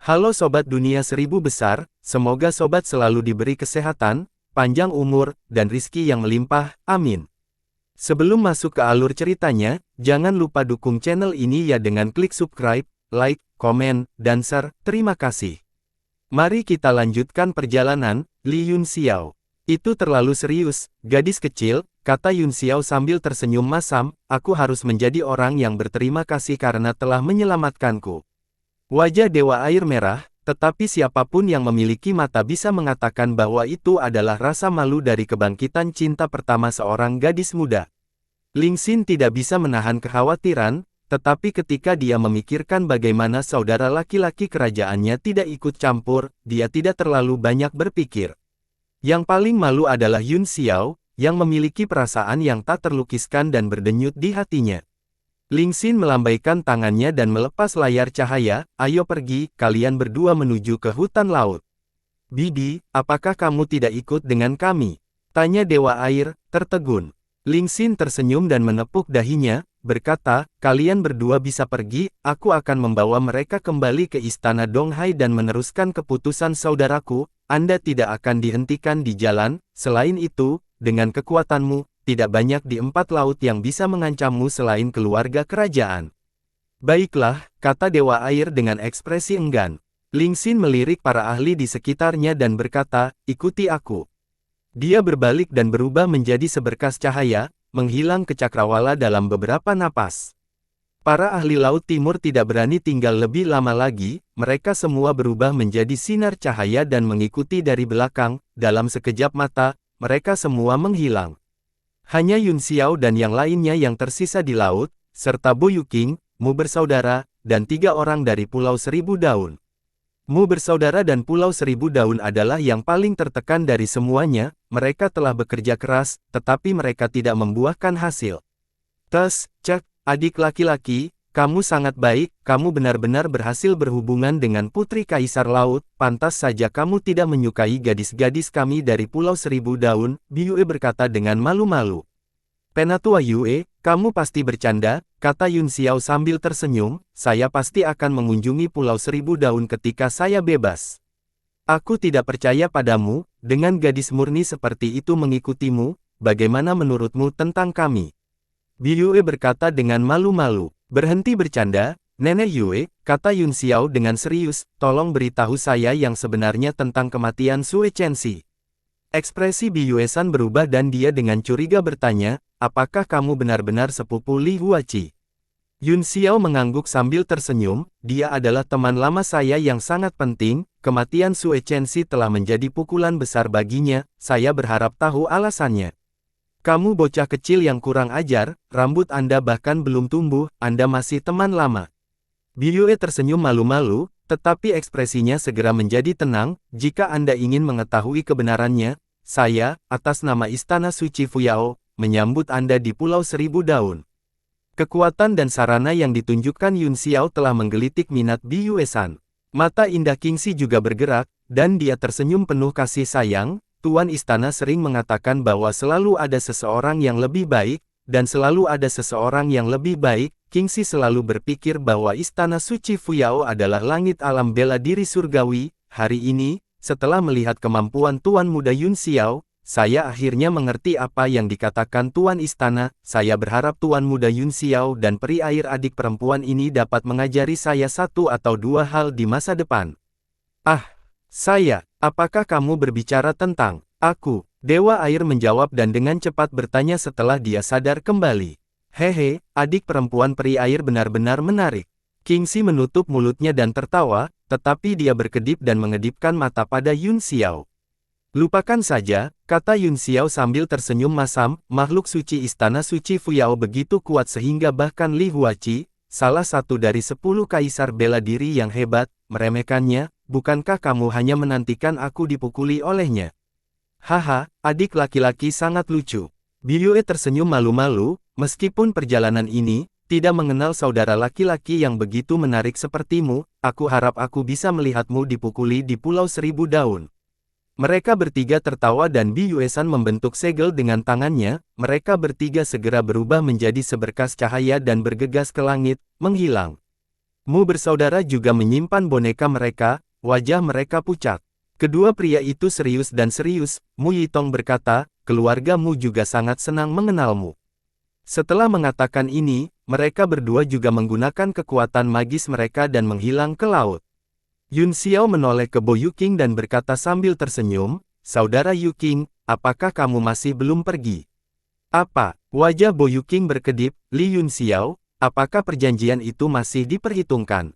Halo Sobat Dunia Seribu Besar, semoga Sobat selalu diberi kesehatan, panjang umur, dan rizki yang melimpah, amin. Sebelum masuk ke alur ceritanya, jangan lupa dukung channel ini ya dengan klik subscribe, like, komen, dan share, terima kasih. Mari kita lanjutkan perjalanan, Li Yunxiao. Itu terlalu serius, gadis kecil, kata Yunxiao sambil tersenyum masam, aku harus menjadi orang yang berterima kasih karena telah menyelamatkanku. Wajah Dewa Air merah, tetapi siapapun yang memiliki mata bisa mengatakan bahwa itu adalah rasa malu dari kebangkitan cinta pertama seorang gadis muda. Ling Xin tidak bisa menahan kekhawatiran, tetapi ketika dia memikirkan bagaimana saudara laki-laki kerajaannya tidak ikut campur, dia tidak terlalu banyak berpikir. Yang paling malu adalah Yunxiao, yang memiliki perasaan yang tak terlukiskan dan berdenyut di hatinya. Ling Xin melambaikan tangannya dan melepas layar cahaya, ayo pergi, kalian berdua menuju ke hutan laut. Bibi, apakah kamu tidak ikut dengan kami? Tanya Dewa Air, tertegun. Ling Xin tersenyum dan menepuk dahinya, berkata, kalian berdua bisa pergi, aku akan membawa mereka kembali ke istana Donghai dan meneruskan keputusan saudaraku, Anda tidak akan dihentikan di jalan, selain itu, dengan kekuatanmu, tidak banyak di empat laut yang bisa mengancammu selain keluarga kerajaan. Baiklah, kata Dewa Air dengan ekspresi enggan. Ling Xin melirik para ahli di sekitarnya dan berkata, ikuti aku. Dia berbalik dan berubah menjadi seberkas cahaya, menghilang ke cakrawala dalam beberapa napas. Para ahli Laut Timur tidak berani tinggal lebih lama lagi, mereka semua berubah menjadi sinar cahaya dan mengikuti dari belakang, dalam sekejap mata, mereka semua menghilang. Hanya Yunxiao dan yang lainnya yang tersisa di laut, serta Bo Yuking, Mu bersaudara, dan 3 orang dari Pulau Seribu Daun. Mu bersaudara dan Pulau Seribu Daun adalah yang paling tertekan dari semuanya, mereka telah bekerja keras, tetapi mereka tidak membuahkan hasil. Cek, adik laki-laki, kamu sangat baik, kamu benar-benar berhasil berhubungan dengan Putri Kaisar Laut, pantas saja kamu tidak menyukai gadis-gadis kami dari Pulau Seribu Daun, Biyue berkata dengan malu-malu. Penatua Yue, kamu pasti bercanda, kata Yunxiao sambil tersenyum, saya pasti akan mengunjungi Pulau Seribu Daun ketika saya bebas. Aku tidak percaya padamu, dengan gadis murni seperti itu mengikutimu, bagaimana menurutmu tentang kami? Biyue berkata dengan malu-malu, berhenti bercanda, Nenek Yue, kata Yunxiao dengan serius, tolong beritahu saya yang sebenarnya tentang kematian Sue Chenxi. Ekspresi Biyue-san berubah dan dia dengan curiga bertanya, apakah kamu benar-benar sepupu Li Huachi? Yunxiao mengangguk sambil tersenyum, dia adalah teman lama saya yang sangat penting, kematian Sue Chenxi telah menjadi pukulan besar baginya, saya berharap tahu alasannya. Kamu bocah kecil yang kurang ajar, rambut Anda bahkan belum tumbuh, Anda masih teman lama. Biyue tersenyum malu-malu, tetapi ekspresinya segera menjadi tenang, jika Anda ingin mengetahui kebenarannya, saya, atas nama Istana Suci Fuyao, menyambut Anda di Pulau Seribu Daun. Kekuatan dan sarana yang ditunjukkan Yunxiao telah menggelitik minat Biyue-san. Mata indah Kingxi juga bergerak, dan dia tersenyum penuh kasih sayang, Tuan Istana sering mengatakan bahwa selalu ada seseorang yang lebih baik, dan selalu ada seseorang yang lebih baik, Kingxi selalu berpikir bahwa Istana Suci Fuyao adalah langit alam bela diri surgawi, hari ini, setelah melihat kemampuan Tuan Muda Yunxiao, saya akhirnya mengerti apa yang dikatakan Tuan Istana, saya berharap Tuan Muda Yunxiao dan peri air adik perempuan ini dapat mengajari saya 1 atau 2 hal di masa depan. Saya, apakah kamu berbicara tentang aku? Dewa Air menjawab dan dengan cepat bertanya setelah dia sadar kembali. Hehe, adik perempuan peri air benar-benar menarik. Kingxi menutup mulutnya dan tertawa, tetapi dia berkedip dan mengedipkan mata pada Yunxiao. Lupakan saja, kata Yunxiao sambil tersenyum masam, makhluk suci Istana Suci Fuyao begitu kuat sehingga bahkan Li Huachi, salah satu dari 10 kaisar bela diri yang hebat, meremehkannya, bukankah kamu hanya menantikan aku dipukuli olehnya? Haha, adik laki-laki sangat lucu. Biyue tersenyum malu-malu, meskipun perjalanan ini, tidak mengenal saudara laki-laki yang begitu menarik sepertimu, aku harap aku bisa melihatmu dipukuli di Pulau Seribu Daun. Mereka bertiga tertawa dan Biyue-san membentuk segel dengan tangannya, mereka bertiga segera berubah menjadi seberkas cahaya dan bergegas ke langit, menghilang. Mu bersaudara juga menyimpan boneka mereka, wajah mereka pucat. Kedua pria itu serius dan serius, Mu Yitong berkata, keluarga Mu juga sangat senang mengenalmu. Setelah mengatakan ini, mereka berdua juga menggunakan kekuatan magis mereka dan menghilang ke laut. Yun Xiao menoleh ke Bo Yuqing dan berkata sambil tersenyum, Saudara Yuqing, apakah kamu masih belum pergi? Apa? Wajah Bo Yuqing berkedip, Li Yun Xiao, apakah perjanjian itu masih diperhitungkan?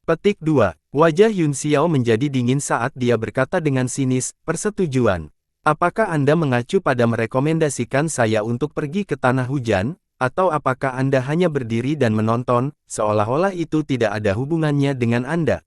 Petik 2. Wajah Yun Xiao menjadi dingin saat dia berkata dengan sinis, persetujuan. Apakah Anda mengacu pada merekomendasikan saya untuk pergi ke Tanah Hujan, atau apakah Anda hanya berdiri dan menonton, seolah-olah itu tidak ada hubungannya dengan Anda?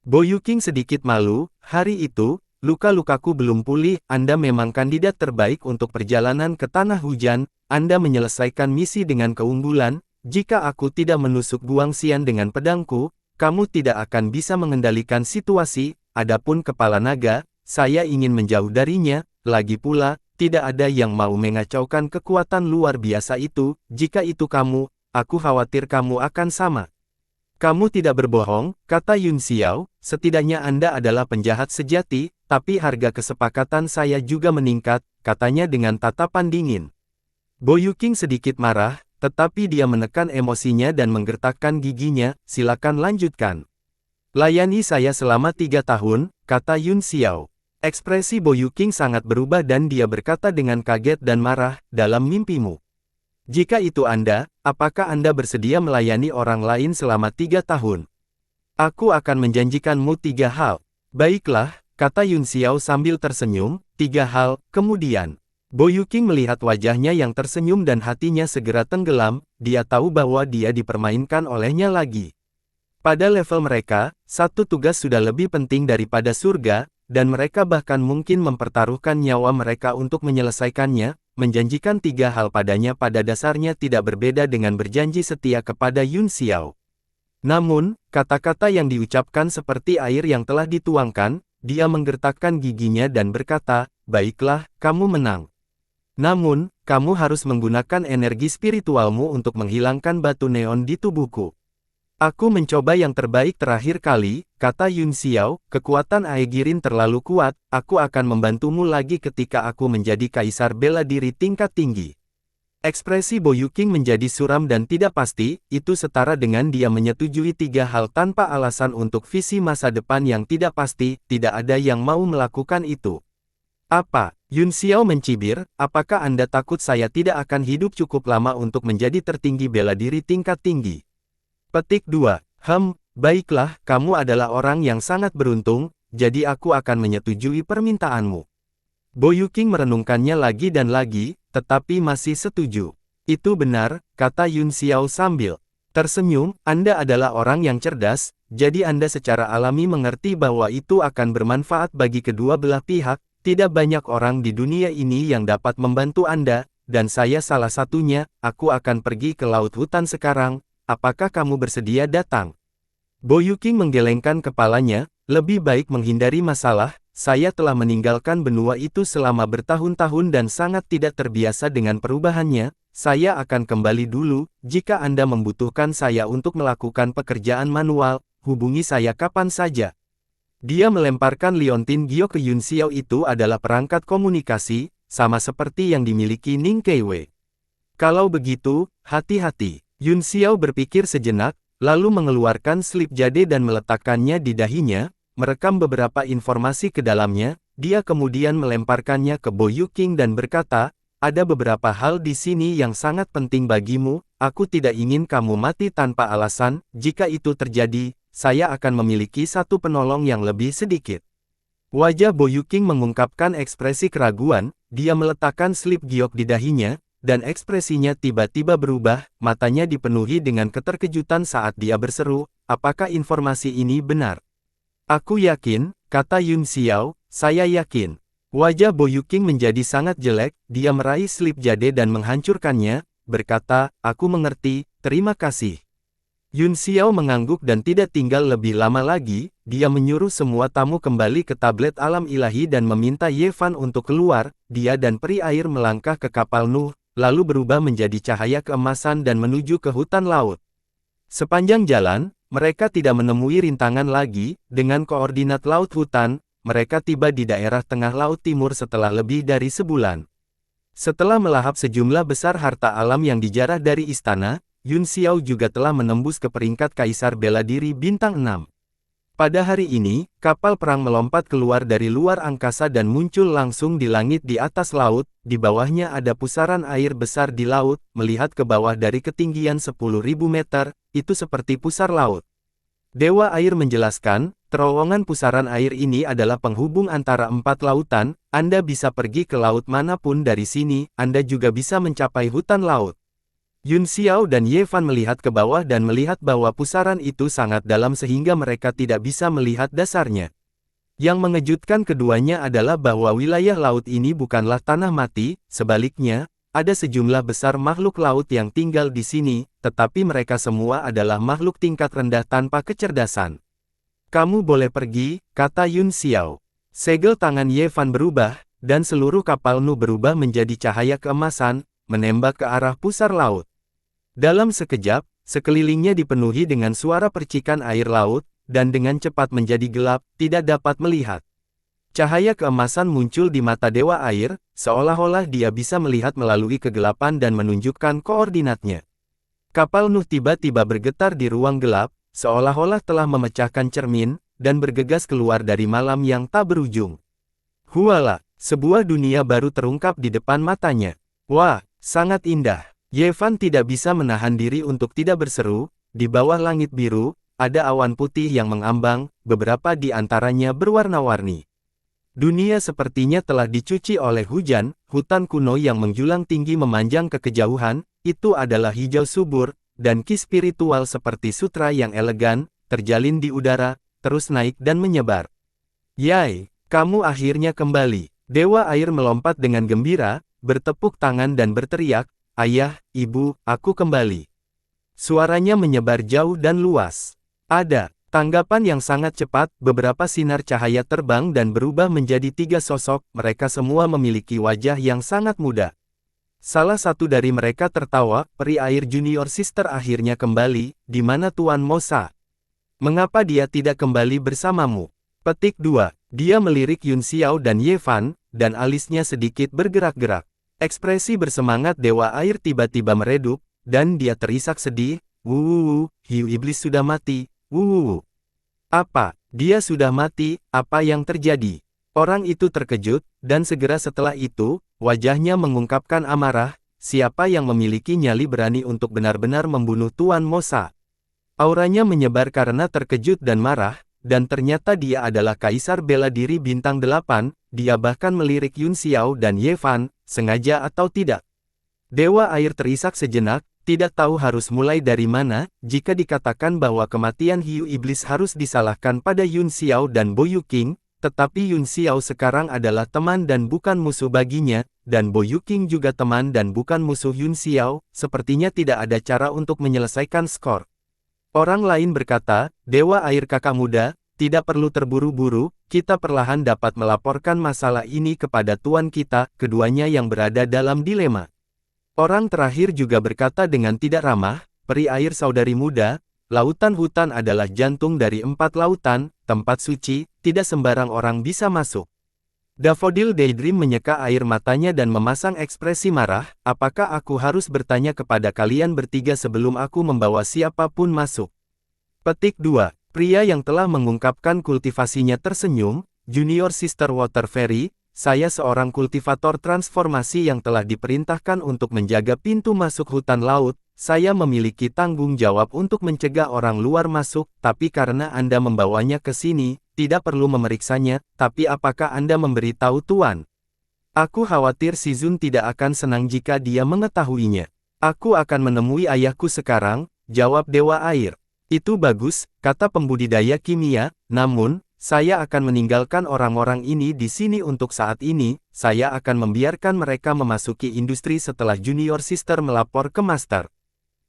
Bo Yuqing sedikit malu, hari itu, luka-lukaku belum pulih, Anda memang kandidat terbaik untuk perjalanan ke Tanah Hujan, Anda menyelesaikan misi dengan keunggulan, jika aku tidak menusuk Guangxian dengan pedangku, kamu tidak akan bisa mengendalikan situasi, adapun kepala naga, saya ingin menjauh darinya, lagi pula, tidak ada yang mau mengacaukan kekuatan luar biasa itu, jika itu kamu, aku khawatir kamu akan sama. Kamu tidak berbohong, kata Yun Xiao, setidaknya Anda adalah penjahat sejati, tapi harga kesepakatan saya juga meningkat, katanya dengan tatapan dingin. Bo Yuqing sedikit marah, tetapi dia menekan emosinya dan menggertakkan giginya, silakan lanjutkan. Layani saya selama 3 tahun, kata Yun Xiao. Ekspresi Bo Yuqing sangat berubah dan dia berkata dengan kaget dan marah, dalam mimpimu. Jika itu Anda, apakah Anda bersedia melayani orang lain selama 3 tahun? Aku akan menjanjikanmu 3 hal. Baiklah, kata Yun Xiao sambil tersenyum, 3 hal, kemudian. Bo Yuqing melihat wajahnya yang tersenyum dan hatinya segera tenggelam, dia tahu bahwa dia dipermainkan olehnya lagi. Pada level mereka, satu tugas sudah lebih penting daripada surga, dan mereka bahkan mungkin mempertaruhkan nyawa mereka untuk menyelesaikannya. Menjanjikan 3 hal padanya pada dasarnya tidak berbeda dengan berjanji setia kepada Yun Xiao. Namun, kata-kata yang diucapkan seperti air yang telah dituangkan, dia menggertakkan giginya dan berkata, baiklah, kamu menang. Namun, kamu harus menggunakan energi spiritualmu untuk menghilangkan batu neon di tubuhku. Aku mencoba yang terbaik terakhir kali, kata Yun Xiao, kekuatan Aegirin terlalu kuat, aku akan membantumu lagi ketika aku menjadi kaisar bela diri tingkat tinggi. Ekspresi Bo Yuqing menjadi suram dan tidak pasti, itu setara dengan dia menyetujui 3 hal tanpa alasan untuk visi masa depan yang tidak pasti, tidak ada yang mau melakukan itu. Apa? Yun Xiao mencibir, apakah Anda takut saya tidak akan hidup cukup lama untuk menjadi tertinggi bela diri tingkat tinggi? Petik 2. Baiklah, kamu adalah orang yang sangat beruntung, jadi aku akan menyetujui permintaanmu. Bo Yuqing merenungkannya lagi dan lagi, tetapi masih setuju. Itu benar, kata Yun Xiao sambil tersenyum, Anda adalah orang yang cerdas, jadi Anda secara alami mengerti bahwa itu akan bermanfaat bagi kedua belah pihak, tidak banyak orang di dunia ini yang dapat membantu Anda, dan saya salah satunya, aku akan pergi ke laut hutan sekarang. Apakah kamu bersedia datang? Bo Yuqing menggelengkan kepalanya, lebih baik menghindari masalah, saya telah meninggalkan benua itu selama bertahun-tahun dan sangat tidak terbiasa dengan perubahannya, saya akan kembali dulu, jika Anda membutuhkan saya untuk melakukan pekerjaan manual, hubungi saya kapan saja. Dia melemparkan liontin Gyo ke Yun Xiao itu adalah perangkat komunikasi, sama seperti yang dimiliki Ning Keiwei. Kalau begitu, hati-hati. Yun Xiao berpikir sejenak, lalu mengeluarkan slip jade dan meletakkannya di dahinya, merekam beberapa informasi ke dalamnya, dia kemudian melemparkannya ke Bo Yuqing dan berkata, ada beberapa hal di sini yang sangat penting bagimu, aku tidak ingin kamu mati tanpa alasan, jika itu terjadi, saya akan memiliki satu penolong yang lebih sedikit. Wajah Bo Yuqing mengungkapkan ekspresi keraguan, dia meletakkan slip giok di dahinya, dan ekspresinya tiba-tiba berubah, matanya dipenuhi dengan keterkejutan saat dia berseru, apakah informasi ini benar? Aku yakin, kata Yun Xiao, saya yakin. Wajah Bo Yuqing menjadi sangat jelek, dia meraih slip jade dan menghancurkannya, berkata, aku mengerti, terima kasih. Yun Xiao mengangguk dan tidak tinggal lebih lama lagi, dia menyuruh semua tamu kembali ke tablet alam ilahi dan meminta Ye Fan untuk keluar, dia dan peri air melangkah ke kapal Nuh, lalu berubah menjadi cahaya keemasan dan menuju ke hutan laut. Sepanjang jalan, Mereka tidak menemui rintangan lagi. Dengan koordinat laut hutan, mereka tiba di daerah tengah laut timur setelah lebih dari sebulan. Setelah melahap sejumlah besar harta alam yang dijarah dari istana, Yun Xiao juga telah menembus ke peringkat Kaisar Bela Diri Bintang 6. Pada hari ini, kapal perang melompat keluar dari luar angkasa dan muncul langsung di langit di atas laut. Di bawahnya ada pusaran air besar di laut. Melihat ke bawah dari ketinggian 10.000 meter, itu seperti pusar laut. Dewa Air menjelaskan, terowongan pusaran air ini adalah penghubung antara 4 lautan. Anda bisa pergi ke laut manapun dari sini. Anda juga bisa mencapai hutan laut. Yun Xiao dan Ye Fan melihat ke bawah dan melihat bahwa pusaran itu sangat dalam sehingga mereka tidak bisa melihat dasarnya. Yang mengejutkan keduanya adalah bahwa wilayah laut ini bukanlah tanah mati, sebaliknya, ada sejumlah besar makhluk laut yang tinggal di sini, tetapi mereka semua adalah makhluk tingkat rendah tanpa kecerdasan. Kamu boleh pergi, kata Yun Xiao. Segel tangan Ye Fan berubah, dan seluruh kapal Nu berubah menjadi cahaya keemasan, menembak ke arah pusar laut. Dalam sekejap, sekelilingnya dipenuhi dengan suara percikan air laut, dan dengan cepat menjadi gelap, tidak dapat melihat. Cahaya keemasan muncul di mata Dewa Air, seolah-olah dia bisa melihat melalui kegelapan dan menunjukkan koordinatnya. Kapal Nuh tiba-tiba bergetar di ruang gelap, seolah-olah telah memecahkan cermin, dan bergegas keluar dari malam yang tak berujung. Huala, sebuah dunia baru terungkap di depan matanya. Wah, sangat indah. Ye Fan tidak bisa menahan diri untuk tidak berseru. Di bawah langit biru, ada awan putih yang mengambang, beberapa di antaranya berwarna-warni. Dunia sepertinya telah dicuci oleh hujan. Hutan kuno yang menjulang tinggi memanjang ke kejauhan, itu adalah hijau subur, dan ki spiritual seperti sutra yang elegan, terjalin di udara, terus naik dan menyebar. Yai, kamu akhirnya kembali. Dewa Air melompat dengan gembira, bertepuk tangan dan berteriak, Ayah, Ibu, aku kembali. Suaranya menyebar jauh dan luas. Ada tanggapan yang sangat cepat, beberapa sinar cahaya terbang dan berubah menjadi 3 sosok, mereka semua memiliki wajah yang sangat muda. Salah satu dari mereka tertawa, peri air junior sister akhirnya kembali, di mana Tuan Mosa? Mengapa dia tidak kembali bersamamu? Petik 2. Dia melirik Yun Xiao dan Ye Fan, dan alisnya sedikit bergerak-gerak. Ekspresi bersemangat Dewa Air tiba-tiba meredup, dan dia terisak sedih, Wuuu, hiu iblis sudah mati, wuuu. Apa, dia sudah mati, apa yang terjadi? Orang itu terkejut, dan segera setelah itu, wajahnya mengungkapkan amarah, siapa yang memiliki nyali berani untuk benar-benar membunuh Tuan Mosa? Auranya menyebar karena terkejut dan marah, dan ternyata dia adalah Kaisar Bela Diri Bintang 8, dia bahkan melirik Yun Xiao dan Ye Fan, sengaja atau tidak. Dewa Air terisak sejenak, tidak tahu harus mulai dari mana, jika dikatakan bahwa kematian hiu iblis harus disalahkan pada Yun Xiao dan Bo Yuqing, tetapi Yun Xiao sekarang adalah teman dan bukan musuh baginya, dan Bo Yuqing juga teman dan bukan musuh Yun Xiao, sepertinya tidak ada cara untuk menyelesaikan skor. Orang lain berkata, Dewa Air kakak muda, tidak perlu terburu-buru, kita perlahan dapat melaporkan masalah ini kepada tuan kita, keduanya yang berada dalam dilema. Orang terakhir juga berkata dengan tidak ramah, peri air saudari muda, lautan hutan adalah jantung dari 4 lautan, tempat suci, tidak sembarang orang bisa masuk. Daffodil Daydream menyeka air matanya dan memasang ekspresi marah, apakah aku harus bertanya kepada kalian bertiga sebelum aku membawa siapapun masuk? Petik 2. Pria yang telah mengungkapkan kultivasinya tersenyum, Junior Sister Water Fairy, saya seorang kultivator transformasi yang telah diperintahkan untuk menjaga pintu masuk hutan laut, saya memiliki tanggung jawab untuk mencegah orang luar masuk, tapi karena Anda membawanya ke sini, tidak perlu memeriksanya, tapi apakah Anda memberitahu Tuan? Aku khawatir si Zun tidak akan senang jika dia mengetahuinya. Aku akan menemui ayahku sekarang, jawab Dewa Air. Itu bagus, kata pembudidaya kimia, namun, saya akan meninggalkan orang-orang ini di sini untuk saat ini, saya akan membiarkan mereka memasuki industri setelah Junior Sister melapor ke Master.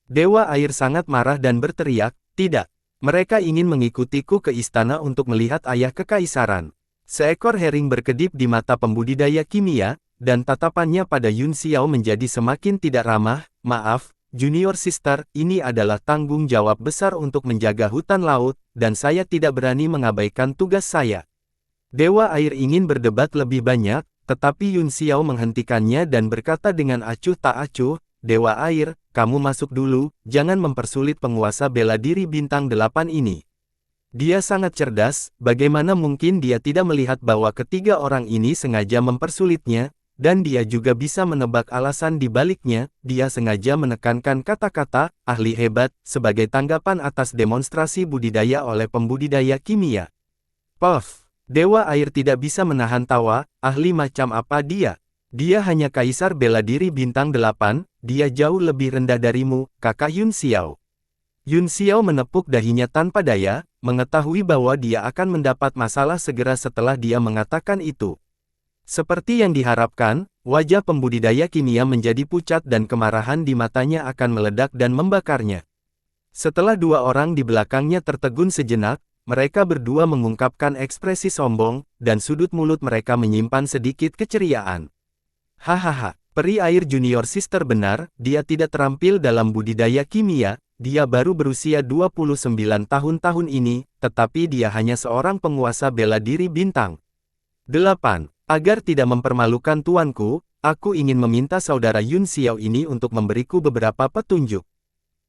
Dewa Air sangat marah dan berteriak, tidak. Mereka ingin mengikutiku ke istana untuk melihat ayah kekaisaran. Seekor herring berkedip di mata pembudidaya kimia, dan tatapannya pada Yun Xiao menjadi semakin tidak ramah, maaf, Junior Sister, ini adalah tanggung jawab besar untuk menjaga hutan laut, dan saya tidak berani mengabaikan tugas saya. Dewa Air ingin berdebat lebih banyak, tetapi Yun Xiao menghentikannya dan berkata dengan acuh tak acuh, Dewa Air, kamu masuk dulu, jangan mempersulit penguasa bela diri bintang 8 ini. Dia sangat cerdas, bagaimana mungkin dia tidak melihat bahwa ketiga orang ini sengaja mempersulitnya, dan dia juga bisa menebak alasan di baliknya. Dia sengaja menekankan kata-kata, ahli hebat, sebagai tanggapan atas demonstrasi budidaya oleh pembudidaya kimia. Puff, Dewa Air tidak bisa menahan tawa, ahli macam apa dia? Dia hanya kaisar bela diri bintang 8, dia jauh lebih rendah darimu, kakak Yun Xiao. Yun Xiao menepuk dahinya tanpa daya, mengetahui bahwa dia akan mendapat masalah segera setelah dia mengatakan itu. Seperti yang diharapkan, wajah pembudidaya kimia menjadi pucat dan kemarahan di matanya akan meledak dan membakarnya. Setelah dua orang di belakangnya tertegun sejenak, mereka berdua mengungkapkan ekspresi sombong, dan sudut mulut mereka menyimpan sedikit keceriaan. Hahaha, peri air Junior Sister benar, dia tidak terampil dalam budidaya kimia, dia baru berusia 29 tahun ini, tetapi dia hanya seorang penguasa bela diri bintang 8. Agar tidak mempermalukan tuanku, aku ingin meminta saudara Yun Xiao ini untuk memberiku beberapa petunjuk.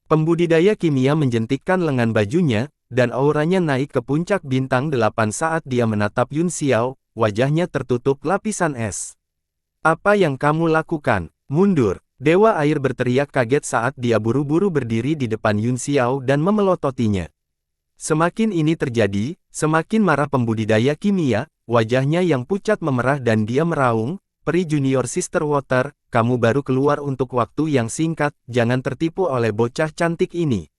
Pembudidaya kimia menjentikkan lengan bajunya, dan auranya naik ke puncak bintang 8 saat dia menatap Yun Xiao, wajahnya tertutup lapisan es. Apa yang kamu lakukan? Mundur! Dewa Air berteriak kaget saat dia buru-buru berdiri di depan Yun Xiao dan memelototinya. Semakin ini terjadi, semakin marah pembudidaya kimia, wajahnya yang pucat memerah dan dia meraung, peri Junior Sister Water, kamu baru keluar untuk waktu yang singkat, jangan tertipu oleh bocah cantik ini.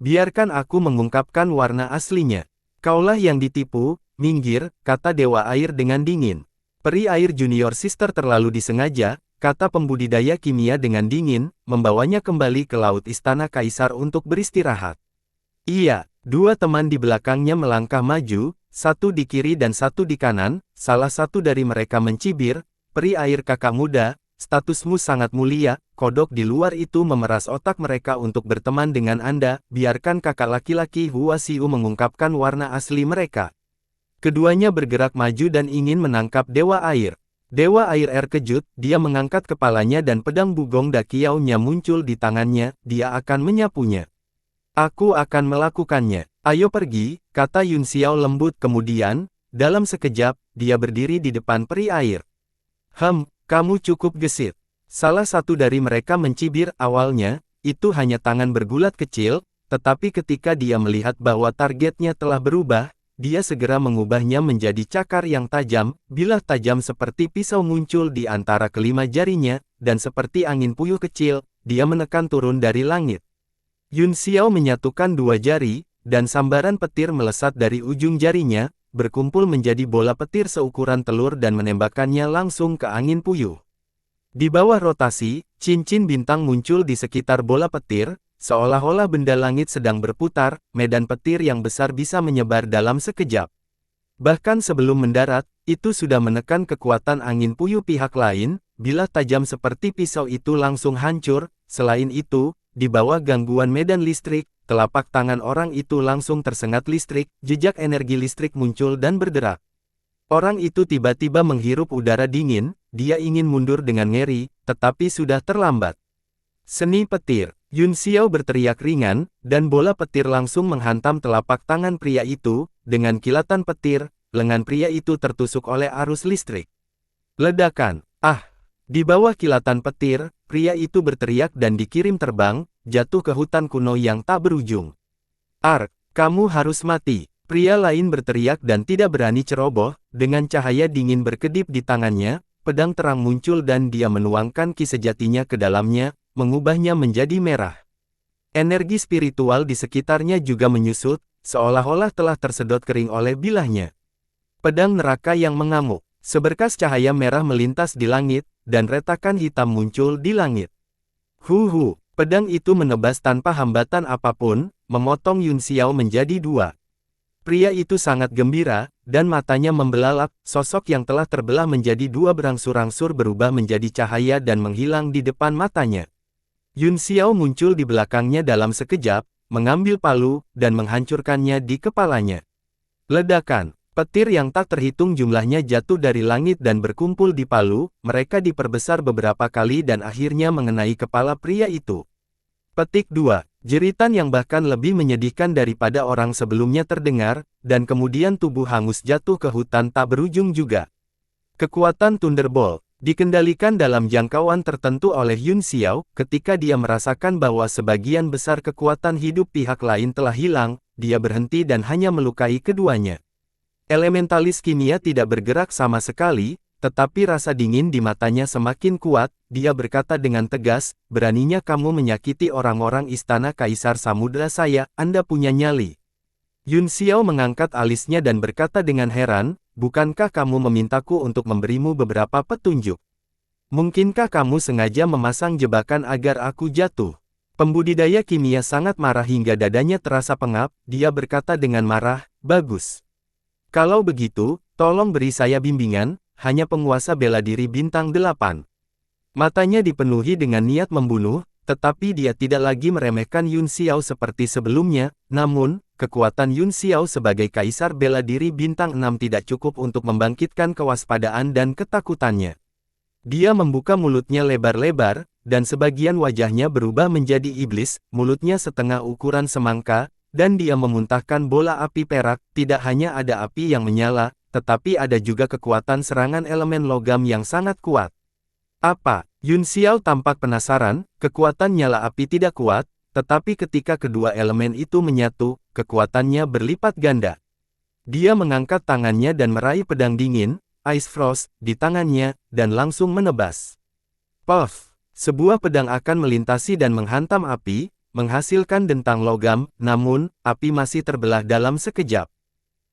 Biarkan aku mengungkapkan warna aslinya. Kaulah yang ditipu, minggir, kata Dewa Air dengan dingin. Peri Air Junior Sister terlalu disengaja, kata pembudidaya kimia dengan dingin, membawanya kembali ke laut istana kaisar untuk beristirahat. Iya. Dua teman di belakangnya melangkah maju, satu di kiri dan satu di kanan, salah satu dari mereka mencibir, peri air kakak muda, statusmu sangat mulia, kodok di luar itu memeras otak mereka untuk berteman dengan Anda, biarkan kakak laki-laki Hua Xiu mengungkapkan warna asli mereka. Keduanya bergerak maju dan ingin menangkap Dewa Air. Dewa Air terkejut, dia mengangkat kepalanya dan pedang Bugong Dakiao-nya muncul di tangannya, dia akan menyapunya. Aku akan melakukannya. Ayo pergi, kata Yun Xiao lembut kemudian, dalam sekejap, dia berdiri di depan peri air. Kamu cukup gesit. Salah satu dari mereka mencibir awalnya, itu hanya tangan bergulat kecil, tetapi ketika dia melihat bahwa targetnya telah berubah, dia segera mengubahnya menjadi cakar yang tajam, bilah tajam seperti pisau muncul di antara kelima jarinya, dan seperti angin puyuh kecil, dia menekan turun dari langit. Yun Xiao menyatukan dua jari, dan sambaran petir melesat dari ujung jarinya, berkumpul menjadi bola petir seukuran telur dan menembakkannya langsung ke angin puyuh. Di bawah rotasi, cincin bintang muncul di sekitar bola petir, seolah-olah benda langit sedang berputar, medan petir yang besar bisa menyebar dalam sekejap. Bahkan sebelum mendarat, itu sudah menekan kekuatan angin puyuh pihak lain, bilah tajam seperti pisau itu langsung hancur, selain itu, di bawah gangguan medan listrik, telapak tangan orang itu langsung tersengat listrik, jejak energi listrik muncul dan berderak. Orang itu tiba-tiba menghirup udara dingin, dia ingin mundur dengan ngeri, tetapi sudah terlambat. Seni petir, Yun Xiao berteriak ringan, dan bola petir langsung menghantam telapak tangan pria itu, dengan kilatan petir, lengan pria itu tertusuk oleh arus listrik. Ledakan, Di bawah kilatan petir, pria itu berteriak dan dikirim terbang, jatuh ke hutan kuno yang tak berujung. Kamu harus mati. Pria lain berteriak dan tidak berani ceroboh, dengan cahaya dingin berkedip di tangannya, pedang terang muncul dan dia menuangkan ki sejatinya ke dalamnya, mengubahnya menjadi merah. Energi spiritual di sekitarnya juga menyusut, seolah-olah telah tersedot kering oleh bilahnya. Pedang neraka yang mengamuk. Seberkas cahaya merah melintas di langit, dan retakan hitam muncul di langit. Pedang itu menebas tanpa hambatan apapun, memotong Yun Xiao menjadi dua. Pria itu sangat gembira, dan matanya membelalak, sosok yang telah terbelah menjadi dua berangsur-angsur berubah menjadi cahaya dan menghilang di depan matanya. Yun Xiao muncul di belakangnya dalam sekejap, mengambil palu, dan menghancurkannya di kepalanya. Ledakan. Petir yang tak terhitung jumlahnya jatuh dari langit dan berkumpul di palu, mereka diperbesar beberapa kali dan akhirnya mengenai kepala pria itu. Petik 2. Jeritan yang bahkan lebih menyedihkan daripada orang sebelumnya terdengar, dan kemudian tubuh hangus jatuh ke hutan tak berujung juga. Kekuatan Thunderbolt dikendalikan dalam jangkauan tertentu oleh Yun Xiao, ketika dia merasakan bahwa sebagian besar kekuatan hidup pihak lain telah hilang, dia berhenti dan hanya melukai keduanya. Elementalis kimia tidak bergerak sama sekali, tetapi rasa dingin di matanya semakin kuat, dia berkata dengan tegas, beraninya kamu menyakiti orang-orang istana Kaisar Samudra saya, Anda punya nyali. Yun Xiao mengangkat alisnya dan berkata dengan heran, bukankah kamu memintaku untuk memberimu beberapa petunjuk? Mungkinkah kamu sengaja memasang jebakan agar aku jatuh? Pembudidaya kimia sangat marah hingga dadanya terasa pengap, dia berkata dengan marah, bagus. Kalau begitu, tolong beri saya bimbingan, hanya penguasa bela diri bintang 8. Matanya dipenuhi dengan niat membunuh, tetapi dia tidak lagi meremehkan Yun Xiao seperti sebelumnya, namun, kekuatan Yun Xiao sebagai kaisar bela diri bintang 6 tidak cukup untuk membangkitkan kewaspadaan dan ketakutannya. Dia membuka mulutnya lebar-lebar, dan sebagian wajahnya berubah menjadi iblis, mulutnya setengah ukuran semangka, dan dia memuntahkan bola api perak. Tidak hanya ada api yang menyala, tetapi ada juga kekuatan serangan elemen logam yang sangat kuat. Apa? Yun Xiao tampak penasaran, kekuatan nyala api tidak kuat, tetapi ketika kedua elemen itu menyatu, kekuatannya berlipat ganda. Dia mengangkat tangannya dan meraih pedang dingin, Ice Frost, di tangannya, dan langsung menebas. Puff! Sebuah pedang akan melintasi dan menghantam api, menghasilkan dentang logam, namun, api masih terbelah dalam sekejap.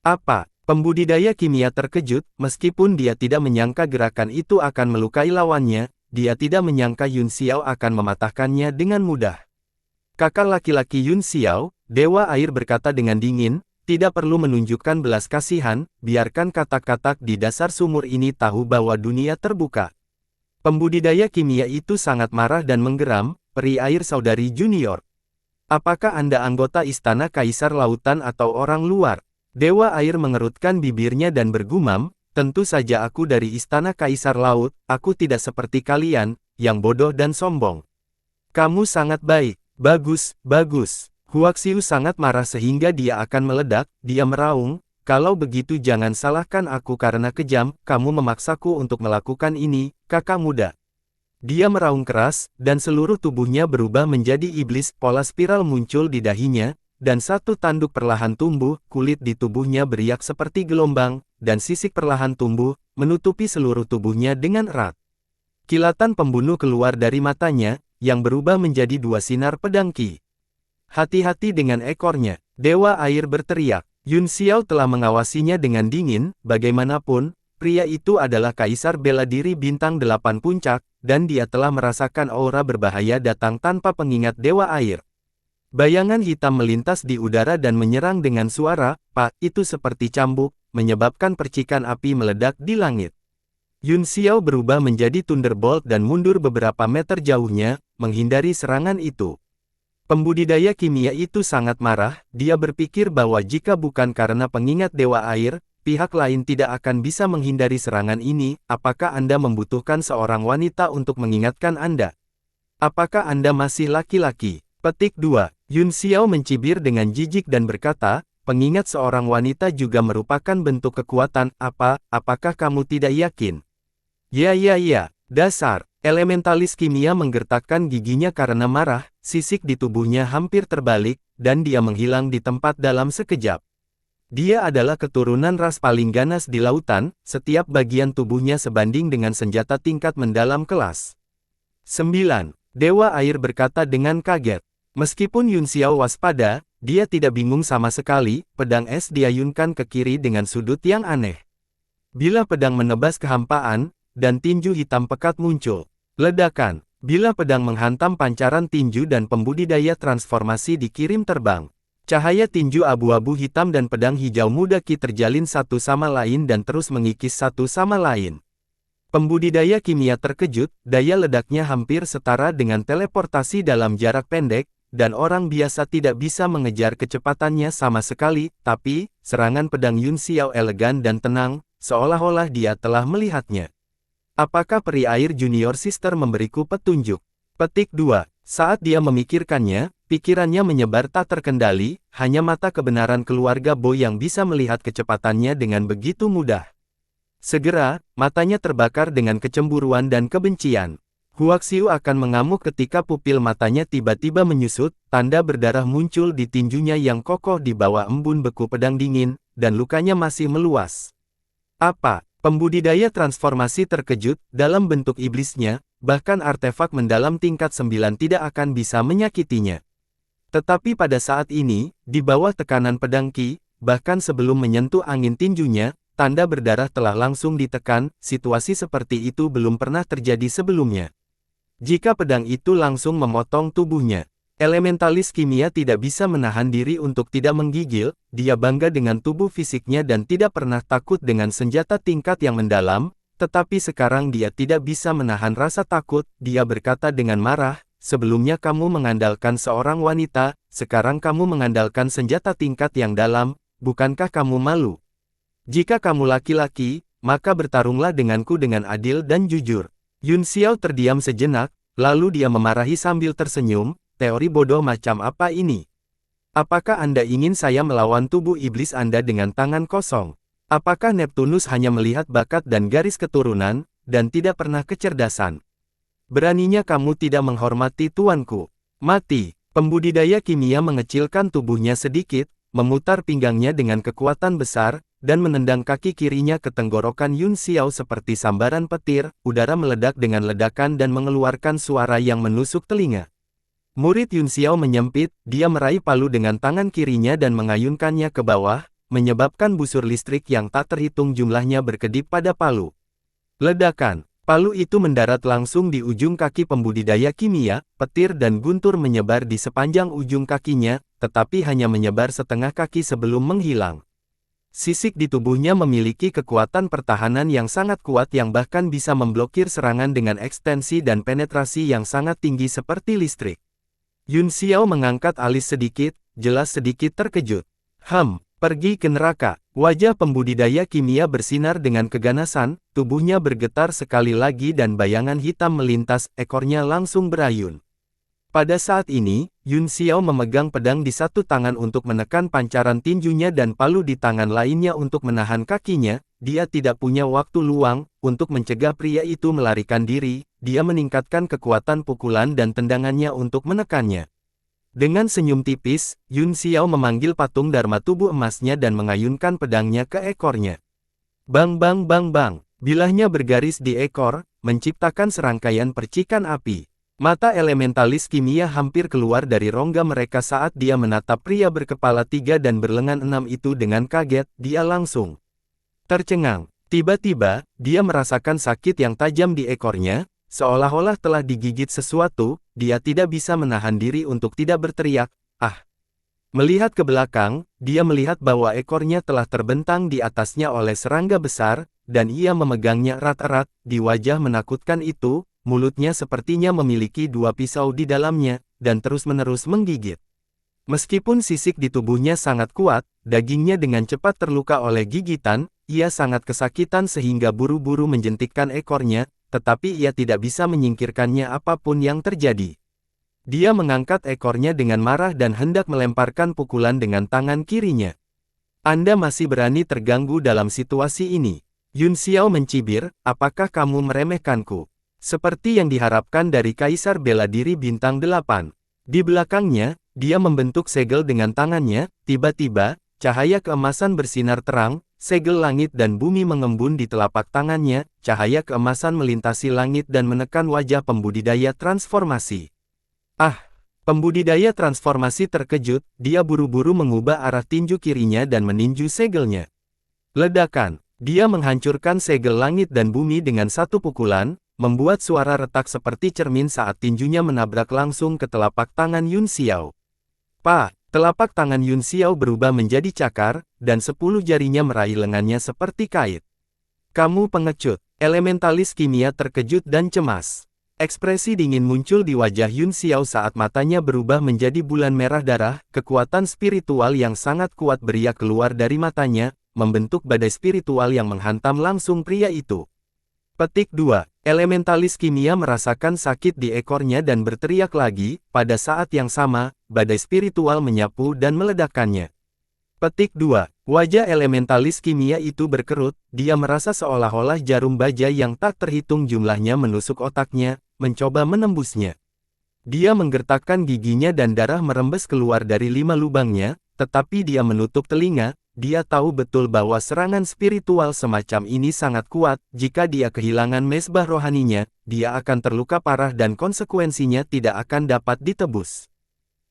Apa? Pembudidaya kimia terkejut, meskipun dia tidak menyangka gerakan itu akan melukai lawannya, dia tidak menyangka Yun Xiao akan mematahkannya dengan mudah. Kakak laki-laki Yun Xiao, Dewa Air berkata dengan dingin, tidak perlu menunjukkan belas kasihan, biarkan katak-katak di dasar sumur ini tahu bahwa dunia terbuka. Pembudidaya kimia itu sangat marah dan menggeram, peri air saudari junior. Apakah Anda anggota Istana Kaisar Lautan atau orang luar? Dewa Air mengerutkan bibirnya dan bergumam, tentu saja aku dari Istana Kaisar Laut, aku tidak seperti kalian, yang bodoh dan sombong. Kamu sangat baik, bagus, bagus. Huaxiu sangat marah sehingga dia akan meledak, dia meraung, kalau begitu jangan salahkan aku karena kejam, kamu memaksaku untuk melakukan ini, kakak muda. Dia meraung keras, dan seluruh tubuhnya berubah menjadi iblis, pola spiral muncul di dahinya, dan satu tanduk perlahan tumbuh, kulit di tubuhnya beriak seperti gelombang, dan sisik perlahan tumbuh, menutupi seluruh tubuhnya dengan erat. Kilatan pembunuh keluar dari matanya, yang berubah menjadi dua sinar pedang Qi. Hati-hati dengan ekornya, Dewa Air berteriak. Yun Xiao telah mengawasinya dengan dingin, bagaimanapun, pria itu adalah kaisar bela diri bintang 8 puncak, dan dia telah merasakan aura berbahaya datang tanpa pengingat Dewa Air. Bayangan hitam melintas di udara dan menyerang dengan suara, "Pak!" Itu seperti cambuk, menyebabkan percikan api meledak di langit. Yun Xiao berubah menjadi Thunderbolt dan mundur beberapa meter jauhnya, menghindari serangan itu. Pembudidaya kimia itu sangat marah, dia berpikir bahwa jika bukan karena pengingat Dewa Air, pihak lain tidak akan bisa menghindari serangan ini. Apakah Anda membutuhkan seorang wanita untuk mengingatkan Anda? Apakah Anda masih laki-laki? Petik 2. Yun Xiao mencibir dengan jijik dan berkata, pengingat seorang wanita juga merupakan bentuk kekuatan. Apakah kamu tidak yakin? Ya, dasar. Elementalis kimia menggertakkan giginya karena marah, sisik di tubuhnya hampir terbalik, dan dia menghilang di tempat dalam sekejap. Dia adalah keturunan ras paling ganas di lautan, setiap bagian tubuhnya sebanding dengan senjata tingkat mendalam kelas 9. Dewa Air berkata dengan kaget. Meskipun Yun Xiao waspada, dia tidak bingung sama sekali, pedang es diayunkan ke kiri dengan sudut yang aneh. Bila pedang menebas kehampaan, dan tinju hitam pekat muncul. Ledakan. Bila pedang menghantam pancaran tinju dan pembudidaya transformasi dikirim terbang. Cahaya tinju abu-abu hitam dan pedang hijau muda Qi terjalin satu sama lain dan terus mengikis satu sama lain. Pembudidaya kimia terkejut, daya ledaknya hampir setara dengan teleportasi dalam jarak pendek, dan orang biasa tidak bisa mengejar kecepatannya sama sekali, tapi, serangan pedang Yun Xiao elegan dan tenang, seolah-olah dia telah melihatnya. Apakah peri air junior sister memberiku petunjuk? Petik 2. Saat dia memikirkannya, pikirannya menyebar tak terkendali, hanya mata kebenaran keluarga Bo yang bisa melihat kecepatannya dengan begitu mudah. Segera, matanya terbakar dengan kecemburuan dan kebencian. Huaxiu akan mengamuk ketika pupil matanya tiba-tiba menyusut, tanda berdarah muncul di tinjunya yang kokoh di bawah embun beku pedang dingin, dan lukanya masih meluas. Apa? Pembudidaya transformasi terkejut, dalam bentuk iblisnya, bahkan artefak mendalam tingkat 9 tidak akan bisa menyakitinya. Tetapi pada saat ini, di bawah tekanan pedang Qi, bahkan sebelum menyentuh angin tinjunya, tanda berdarah telah langsung ditekan, situasi seperti itu belum pernah terjadi sebelumnya. Jika pedang itu langsung memotong tubuhnya, elementalis kimia tidak bisa menahan diri untuk tidak menggigil, dia bangga dengan tubuh fisiknya dan tidak pernah takut dengan senjata tingkat yang mendalam, tetapi sekarang dia tidak bisa menahan rasa takut, dia berkata dengan marah, sebelumnya kamu mengandalkan seorang wanita, sekarang kamu mengandalkan senjata tingkat yang dalam, bukankah kamu malu? Jika kamu laki-laki, maka bertarunglah denganku dengan adil dan jujur. Yun Xiao terdiam sejenak, lalu dia memarahi sambil tersenyum, teori bodoh macam apa ini? Apakah Anda ingin saya melawan tubuh iblis Anda dengan tangan kosong? Apakah Neptunus hanya melihat bakat dan garis keturunan, dan tidak pernah kecerdasan? Beraninya kamu tidak menghormati tuanku. Mati. Pembudidaya kimia mengecilkan tubuhnya sedikit, memutar pinggangnya dengan kekuatan besar, dan menendang kaki kirinya ke tenggorokan Yun Xiao seperti sambaran petir, udara meledak dengan ledakan dan mengeluarkan suara yang menusuk telinga. Murid Yun Xiao menyempit, dia meraih palu dengan tangan kirinya dan mengayunkannya ke bawah, menyebabkan busur listrik yang tak terhitung jumlahnya berkedip pada palu. Ledakan. Palu itu mendarat langsung di ujung kaki pembudidaya kimia, petir dan guntur menyebar di sepanjang ujung kakinya, tetapi hanya menyebar setengah kaki sebelum menghilang. Sisik di tubuhnya memiliki kekuatan pertahanan yang sangat kuat yang bahkan bisa memblokir serangan dengan ekstensi dan penetrasi yang sangat tinggi seperti listrik. Yun Xiao mengangkat alis sedikit, jelas sedikit terkejut. Pergi ke neraka. Wajah pembudidaya kimia bersinar dengan keganasan, tubuhnya bergetar sekali lagi dan bayangan hitam melintas, ekornya langsung berayun. Pada saat ini, Yun Xiao memegang pedang di satu tangan untuk menekan pancaran tinjunya dan palu di tangan lainnya untuk menahan kakinya. Dia tidak punya waktu luang untuk mencegah pria itu melarikan diri. Dia meningkatkan kekuatan pukulan dan tendangannya untuk menekannya. Dengan senyum tipis, Yun Xiao memanggil patung dharma tubuh emasnya dan mengayunkan pedangnya ke ekornya. Bang bang bang bang, bilahnya bergaris di ekor, menciptakan serangkaian percikan api. Mata elementalis kimia hampir keluar dari rongga mereka saat dia menatap pria berkepala 3 dan berlengan 6 itu dengan kaget, dia langsung tercengang. Tiba-tiba, dia merasakan sakit yang tajam di ekornya, seolah-olah telah digigit sesuatu, dia tidak bisa menahan diri untuk tidak berteriak, ah. Melihat ke belakang, dia melihat bahwa ekornya telah terbentang di atasnya oleh serangga besar, dan ia memegangnya erat-erat, di wajah menakutkan itu, mulutnya sepertinya memiliki 2 pisau di dalamnya, dan terus-menerus menggigit. Meskipun sisik di tubuhnya sangat kuat, dagingnya dengan cepat terluka oleh gigitan, ia sangat kesakitan sehingga buru-buru menjentikkan ekornya, tetapi ia tidak bisa menyingkirkannya apapun yang terjadi. Dia mengangkat ekornya dengan marah dan hendak melemparkan pukulan dengan tangan kirinya. Anda masih berani terganggu dalam situasi ini. Yun Xiao mencibir, apakah kamu meremehkanku? Seperti yang diharapkan dari Kaisar Bela Diri Bintang 8. Di belakangnya, dia membentuk segel dengan tangannya, tiba-tiba, cahaya keemasan bersinar terang, segel langit dan bumi mengembun di telapak tangannya, cahaya keemasan melintasi langit dan menekan wajah pembudidaya transformasi. Ah! Pembudidaya transformasi terkejut, dia buru-buru mengubah arah tinju kirinya dan meninju segelnya. Ledakan! Dia menghancurkan segel langit dan bumi dengan satu pukulan, membuat suara retak seperti cermin saat tinjunya menabrak langsung ke telapak tangan Yun Xiao. Telapak tangan Yun Xiao berubah menjadi cakar, dan 10 jarinya meraih lengannya seperti kait. Kamu pengecut. Elementalis kimia terkejut dan cemas. Ekspresi dingin muncul di wajah Yun Xiao saat matanya berubah menjadi bulan merah darah, kekuatan spiritual yang sangat kuat beriak keluar dari matanya, membentuk badai spiritual yang menghantam langsung pria itu. Petik 2. Elementalis kimia merasakan sakit di ekornya dan berteriak lagi, pada saat yang sama, badai spiritual menyapu dan meledakkannya. Petik 2. Wajah elementalis kimia itu berkerut, dia merasa seolah-olah jarum baja yang tak terhitung jumlahnya menusuk otaknya, mencoba menembusnya. Dia menggertakkan giginya dan darah merembes keluar dari 5 lubangnya, tetapi dia menutup telinga, dia tahu betul bahwa serangan spiritual semacam ini sangat kuat, jika dia kehilangan mesbah rohaninya, dia akan terluka parah dan konsekuensinya tidak akan dapat ditebus.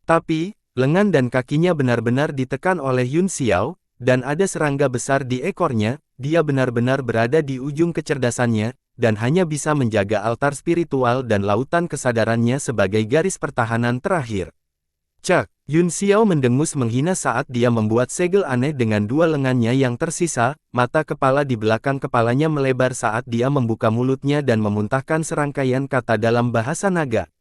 Tapi, lengan dan kakinya benar-benar ditekan oleh Yun Xiao, dan ada serangga besar di ekornya, dia benar-benar berada di ujung kecerdasannya, dan hanya bisa menjaga altar spiritual dan lautan kesadarannya sebagai garis pertahanan terakhir. Cak, Yun Xiao mendengus menghina saat dia membuat segel aneh dengan 2 lengannya yang tersisa, mata kepala di belakang kepalanya melebar saat dia membuka mulutnya dan memuntahkan serangkaian kata dalam bahasa naga.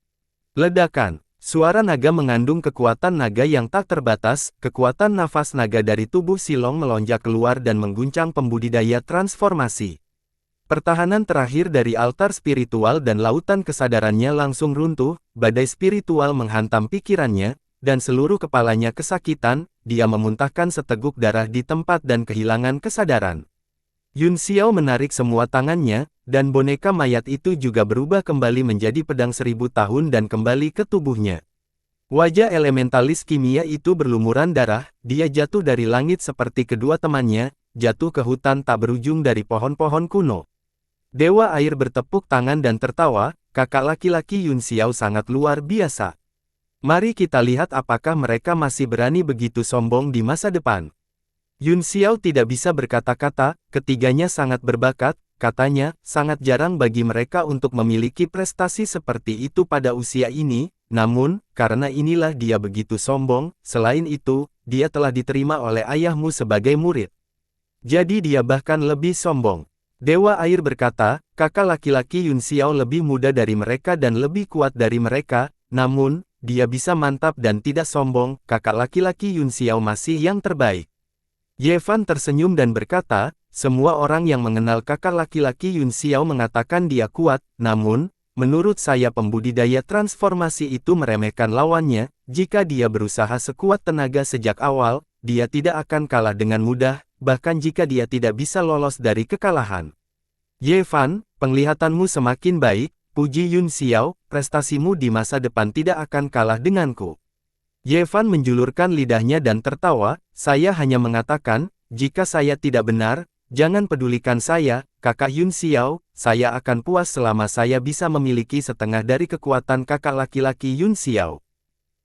Ledakan. Suara naga mengandung kekuatan naga yang tak terbatas, kekuatan nafas naga dari tubuh Silong melonjak keluar dan mengguncang pembudidaya transformasi. Pertahanan terakhir dari altar spiritual dan lautan kesadarannya langsung runtuh, badai spiritual menghantam pikirannya, dan seluruh kepalanya kesakitan, dia memuntahkan seteguk darah di tempat dan kehilangan kesadaran. Yun Xiao menarik semua tangannya, dan boneka mayat itu juga berubah kembali menjadi pedang 1000 tahun dan kembali ke tubuhnya. Wajah elementalis kimia itu berlumuran darah, dia jatuh dari langit seperti kedua temannya, jatuh ke hutan tak berujung dari pohon-pohon kuno. Dewa air bertepuk tangan dan tertawa, kakak laki-laki Yun Xiao sangat luar biasa. Mari kita lihat apakah mereka masih berani begitu sombong di masa depan. Yun Xiao tidak bisa berkata-kata, ketiganya sangat berbakat, katanya, sangat jarang bagi mereka untuk memiliki prestasi seperti itu pada usia ini, namun, karena inilah dia begitu sombong, selain itu, dia telah diterima oleh ayahmu sebagai murid. Jadi dia bahkan lebih sombong. Dewa air berkata, kakak laki-laki Yun Xiao lebih muda dari mereka dan lebih kuat dari mereka, namun, dia bisa mantap dan tidak sombong, kakak laki-laki Yun Xiao masih yang terbaik. Ye Fan tersenyum dan berkata, semua orang yang mengenal kakak laki-laki Yun Xiao mengatakan dia kuat, namun, menurut saya pembudidaya transformasi itu meremehkan lawannya, jika dia berusaha sekuat tenaga sejak awal, dia tidak akan kalah dengan mudah, bahkan jika dia tidak bisa lolos dari kekalahan. Ye Fan, penglihatanmu semakin baik, puji Yun Xiao, prestasimu di masa depan tidak akan kalah denganku. Ye Fan menjulurkan lidahnya dan tertawa, saya hanya mengatakan, jika saya tidak benar, jangan pedulikan saya, kakak Yun Xiao, saya akan puas selama saya bisa memiliki setengah dari kekuatan kakak laki-laki Yun Xiao.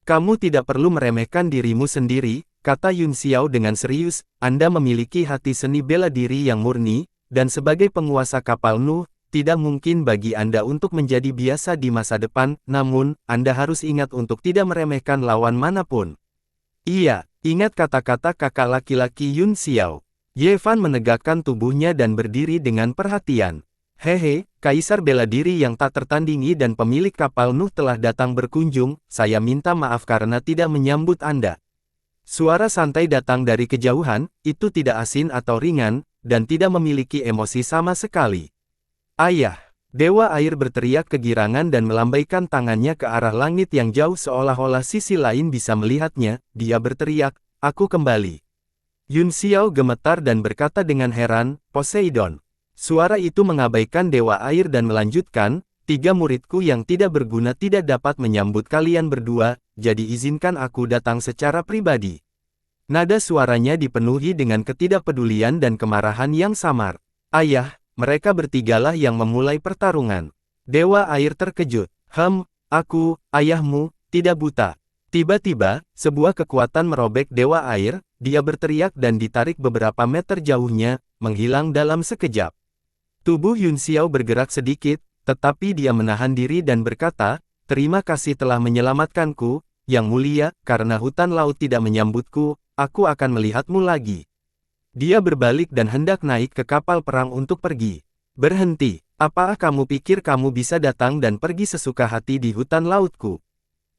Kamu tidak perlu meremehkan dirimu sendiri, kata Yun Xiao dengan serius, Anda memiliki hati seni bela diri yang murni, dan sebagai penguasa kapal Nuh, tidak mungkin bagi Anda untuk menjadi biasa di masa depan, namun, Anda harus ingat untuk tidak meremehkan lawan manapun. Iya, ingat kata-kata kakak laki-laki Yun Xiao. Ye Fan menegakkan tubuhnya dan berdiri dengan perhatian. Hehe, kaisar bela diri yang tak tertandingi dan pemilik kapal Nuh telah datang berkunjung, saya minta maaf karena tidak menyambut Anda. Suara santai datang dari kejauhan, itu tidak asin atau ringan, dan tidak memiliki emosi sama sekali. Ayah! Dewa air berteriak kegirangan dan melambaikan tangannya ke arah langit yang jauh seolah-olah sisi lain bisa melihatnya, dia berteriak, aku kembali. Yun Xiao gemetar dan berkata dengan heran, Poseidon. Suara itu mengabaikan dewa air dan melanjutkan, 3 muridku yang tidak berguna tidak dapat menyambut kalian berdua, jadi izinkan aku datang secara pribadi. Nada suaranya dipenuhi dengan ketidakpedulian dan kemarahan yang samar. Ayah, mereka bertigalah yang memulai pertarungan. Dewa air terkejut. Aku, ayahmu, tidak buta. Tiba-tiba, sebuah kekuatan merobek dewa air, dia berteriak dan ditarik beberapa meter jauhnya, menghilang dalam sekejap. Tubuh Yun Xiao bergerak sedikit, tetapi dia menahan diri dan berkata, terima kasih telah menyelamatkanku, yang mulia, karena hutan laut tidak menyambutku, aku akan melihatmu lagi. Dia berbalik dan hendak naik ke kapal perang untuk pergi. Berhenti, apakah kamu pikir kamu bisa datang dan pergi sesuka hati di hutan lautku?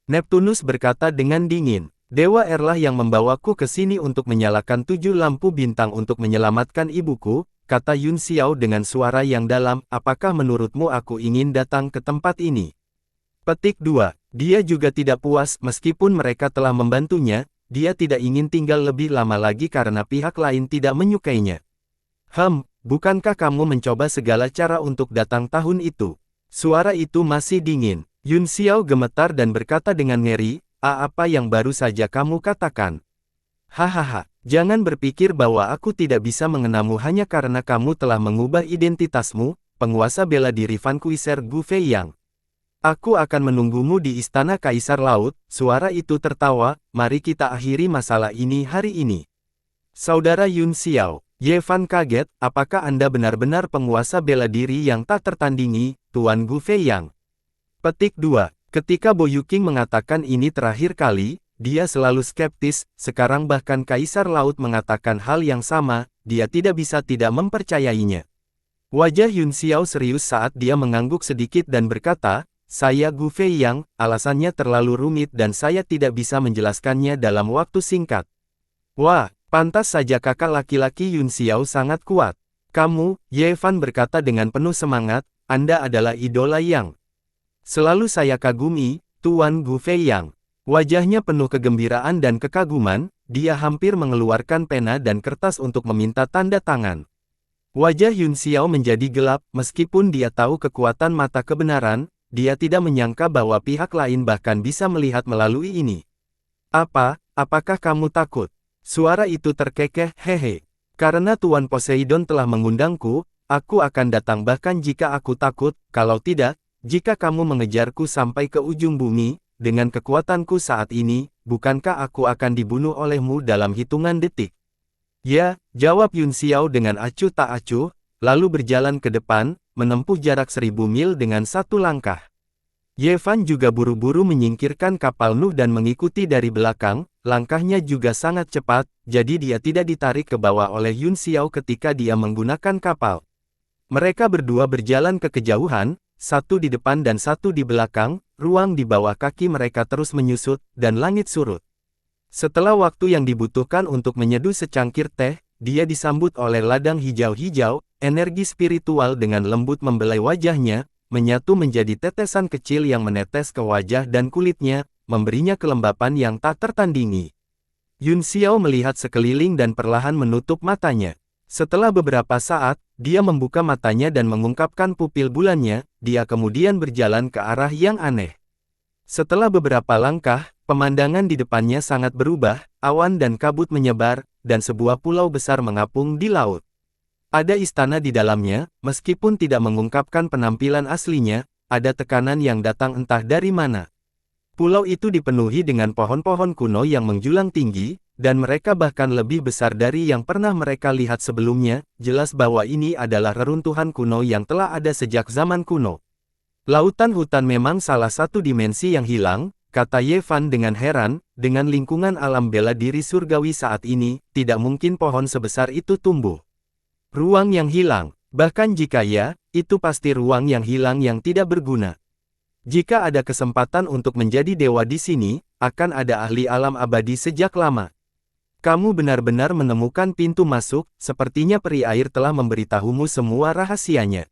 Neptunus berkata dengan dingin, Dewa Erlah yang membawaku ke sini untuk menyalakan 7 lampu bintang untuk menyelamatkan ibuku, kata Yun Xiao dengan suara yang dalam, apakah menurutmu aku ingin datang ke tempat ini? Petik 2. Dia juga tidak puas meskipun mereka telah membantunya, dia tidak ingin tinggal lebih lama lagi karena pihak lain tidak menyukainya. Bukankah kamu mencoba segala cara untuk datang tahun itu? Suara itu masih dingin. Yun Xiao gemetar dan berkata dengan ngeri, apa yang baru saja kamu katakan? Hahaha, jangan berpikir bahwa aku tidak bisa mengenalmu hanya karena kamu telah mengubah identitasmu, penguasa bela diri Vanquisher Gu Feiyang. Aku akan menunggumu di Istana Kaisar Laut. Suara itu tertawa, mari kita akhiri masalah ini hari ini. Saudara Yun Xiao, Ye Fan kaget, apakah Anda benar-benar penguasa bela diri yang tak tertandingi, Tuan Gu Feiyang? Petik 2. Ketika Bo Yuqing mengatakan ini terakhir kali, dia selalu skeptis, sekarang bahkan Kaisar Laut mengatakan hal yang sama, dia tidak bisa tidak mempercayainya. Wajah Yun Xiao serius saat dia mengangguk sedikit dan berkata, saya Gu Feiyang, alasannya terlalu rumit dan saya tidak bisa menjelaskannya dalam waktu singkat. Wah, pantas saja kakak laki-laki Yun Xiao sangat kuat. Kamu, Ye Fan berkata dengan penuh semangat, Anda adalah idola yang selalu saya kagumi, Tuan Gu Feiyang. Wajahnya penuh kegembiraan dan kekaguman, dia hampir mengeluarkan pena dan kertas untuk meminta tanda tangan. Wajah Yun Xiao menjadi gelap, meskipun dia tahu kekuatan mata kebenaran, dia tidak menyangka bahwa pihak lain bahkan bisa melihat melalui ini. Apakah kamu takut? Suara itu terkekeh, hehe. Karena Tuan Poseidon telah mengundangku, aku akan datang bahkan jika aku takut, kalau tidak, jika kamu mengejarku sampai ke ujung bumi, dengan kekuatanku saat ini, bukankah aku akan dibunuh olehmu dalam hitungan detik? Ya, jawab Yun Xiao dengan acuh tak acuh, lalu berjalan ke depan, menempuh jarak 1000 mil dengan satu langkah. Ye Fan juga buru-buru menyingkirkan kapal Nuh dan mengikuti dari belakang, langkahnya juga sangat cepat, jadi dia tidak ditarik ke bawah oleh Yun Xiao ketika dia menggunakan kapal. Mereka berdua berjalan ke kejauhan, satu di depan dan satu di belakang, ruang di bawah kaki mereka terus menyusut, dan langit surut. Setelah waktu yang dibutuhkan untuk menyeduh secangkir teh, dia disambut oleh ladang hijau-hijau, energi spiritual dengan lembut membelai wajahnya, menyatu menjadi tetesan kecil yang menetes ke wajah dan kulitnya, memberinya kelembapan yang tak tertandingi. Yun Xiao melihat sekeliling dan perlahan menutup matanya. Setelah beberapa saat, dia membuka matanya dan mengungkapkan pupil bulannya, dia kemudian berjalan ke arah yang aneh. Setelah beberapa langkah, pemandangan di depannya sangat berubah, awan dan kabut menyebar, dan sebuah pulau besar mengapung di laut. Ada istana di dalamnya, meskipun tidak mengungkapkan penampilan aslinya, ada tekanan yang datang entah dari mana. Pulau itu dipenuhi dengan pohon-pohon kuno yang menjulang tinggi, dan mereka bahkan lebih besar dari yang pernah mereka lihat sebelumnya, jelas bahwa ini adalah reruntuhan kuno yang telah ada sejak zaman kuno. Lautan hutan memang salah satu dimensi yang hilang, kata Ye Fan dengan heran, dengan lingkungan alam bela diri surgawi saat ini, tidak mungkin pohon sebesar itu tumbuh. Ruang yang hilang, bahkan jika ya, itu pasti ruang yang hilang yang tidak berguna. Jika ada kesempatan untuk menjadi dewa di sini, akan ada ahli alam abadi sejak lama. Kamu benar-benar menemukan pintu masuk, sepertinya peri air telah memberitahumu semua rahasianya.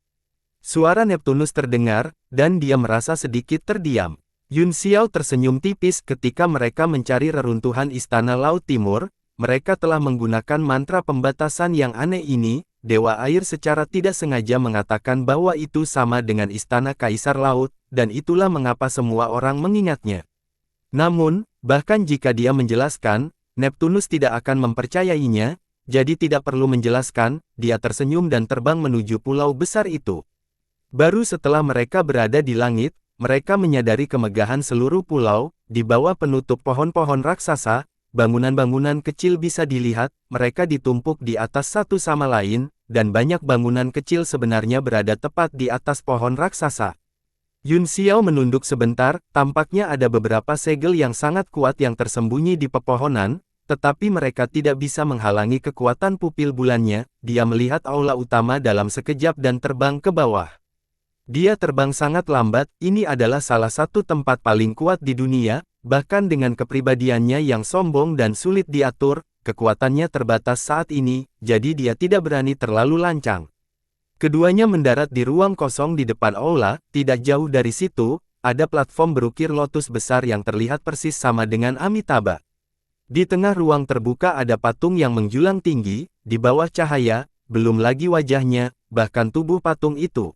Suara Neptunus terdengar, dan dia merasa sedikit terdiam. Yun Xiao tersenyum tipis ketika mereka mencari reruntuhan Istana Laut Timur, mereka telah menggunakan mantra pembatasan yang aneh ini. Dewa Air secara tidak sengaja mengatakan bahwa itu sama dengan Istana Kaisar Laut, dan itulah mengapa semua orang mengingatnya. Namun, bahkan jika dia menjelaskan, Neptunus tidak akan mempercayainya, jadi tidak perlu menjelaskan, dia tersenyum dan terbang menuju pulau besar itu. Baru setelah mereka berada di langit, mereka menyadari kemegahan seluruh pulau, di bawah penutup pohon-pohon raksasa, bangunan-bangunan kecil bisa dilihat, mereka ditumpuk di atas satu sama lain, dan banyak bangunan kecil sebenarnya berada tepat di atas pohon raksasa. Yun Xiao menunduk sebentar, tampaknya ada beberapa segel yang sangat kuat yang tersembunyi di pepohonan, tetapi mereka tidak bisa menghalangi kekuatan pupil bulannya. Dia melihat aula utama dalam sekejap dan terbang ke bawah. Dia terbang sangat lambat. Ini adalah salah satu tempat paling kuat di dunia, bahkan dengan kepribadiannya yang sombong dan sulit diatur, kekuatannya terbatas saat ini, jadi dia tidak berani terlalu lancang. Keduanya mendarat di ruang kosong di depan aula. Tidak jauh dari situ, ada platform berukir lotus besar yang terlihat persis sama dengan Amitabha. Di tengah ruang terbuka ada patung yang menjulang tinggi, di bawah cahaya, belum lagi wajahnya, bahkan tubuh patung itu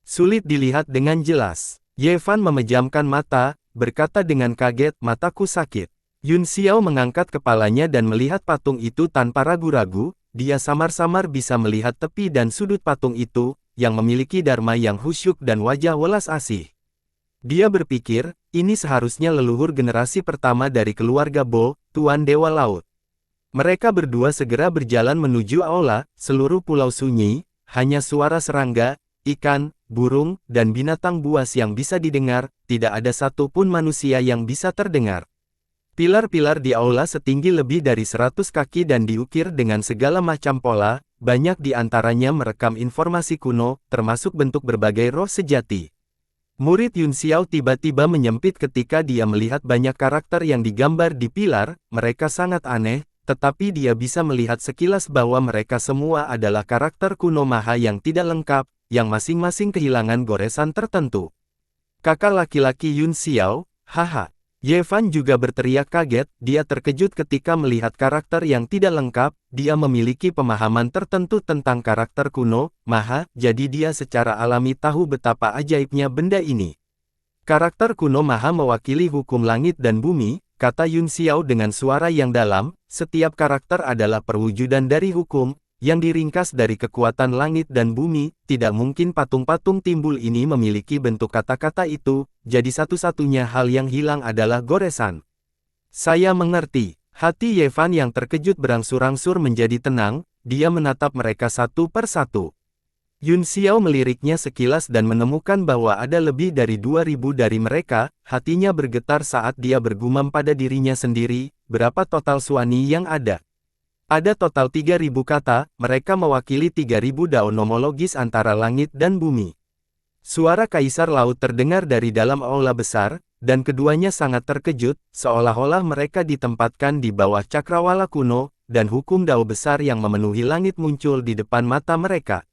sulit dilihat dengan jelas. Yevan memejamkan mata, berkata dengan kaget, "Mataku sakit." Yun Xiao mengangkat kepalanya dan melihat patung itu tanpa ragu-ragu. Dia samar-samar bisa melihat tepi dan sudut patung itu, yang memiliki dharma yang khusyuk dan wajah welas asih. Dia berpikir, ini seharusnya leluhur generasi pertama dari keluarga Bo, Tuan Dewa Laut. Mereka berdua segera berjalan menuju aula. Seluruh pulau sunyi, hanya suara serangga, ikan, burung, dan binatang buas yang bisa didengar, tidak ada satupun manusia yang bisa terdengar. Pilar-pilar di aula setinggi lebih dari 100 kaki dan diukir dengan segala macam pola, banyak di antaranya merekam informasi kuno, termasuk bentuk berbagai roh sejati. Murid Yun Xiao tiba-tiba menyempit ketika dia melihat banyak karakter yang digambar di pilar. Mereka sangat aneh, tetapi dia bisa melihat sekilas bahwa mereka semua adalah karakter kuno maha yang tidak lengkap, yang masing-masing kehilangan goresan tertentu. Kakak laki-laki Yun Xiao, haha. Yevan juga berteriak kaget. Dia terkejut ketika melihat karakter yang tidak lengkap. Dia memiliki pemahaman tertentu tentang karakter kuno, maha, jadi dia secara alami tahu betapa ajaibnya benda ini. Karakter kuno maha mewakili hukum langit dan bumi, kata Yun Xiao dengan suara yang dalam. Setiap karakter adalah perwujudan dari hukum, yang diringkas dari kekuatan langit dan bumi. Tidak mungkin patung-patung timbul ini memiliki bentuk kata-kata itu, jadi satu-satunya hal yang hilang adalah goresan. Saya mengerti. Hati Yevan yang terkejut berangsur-angsur menjadi tenang. Dia menatap mereka satu per satu. Yun Xiao meliriknya sekilas dan menemukan bahwa ada lebih dari 2000 dari mereka. Hatinya bergetar saat dia bergumam pada dirinya sendiri, berapa total suani yang ada? Ada total 3000 kata, mereka mewakili 3000 daun nomologis antara langit dan bumi. Suara Kaisar Laut terdengar dari dalam aula besar, dan keduanya sangat terkejut, seolah-olah mereka ditempatkan di bawah cakrawala kuno, dan hukum Dao besar yang memenuhi langit muncul di depan mata mereka.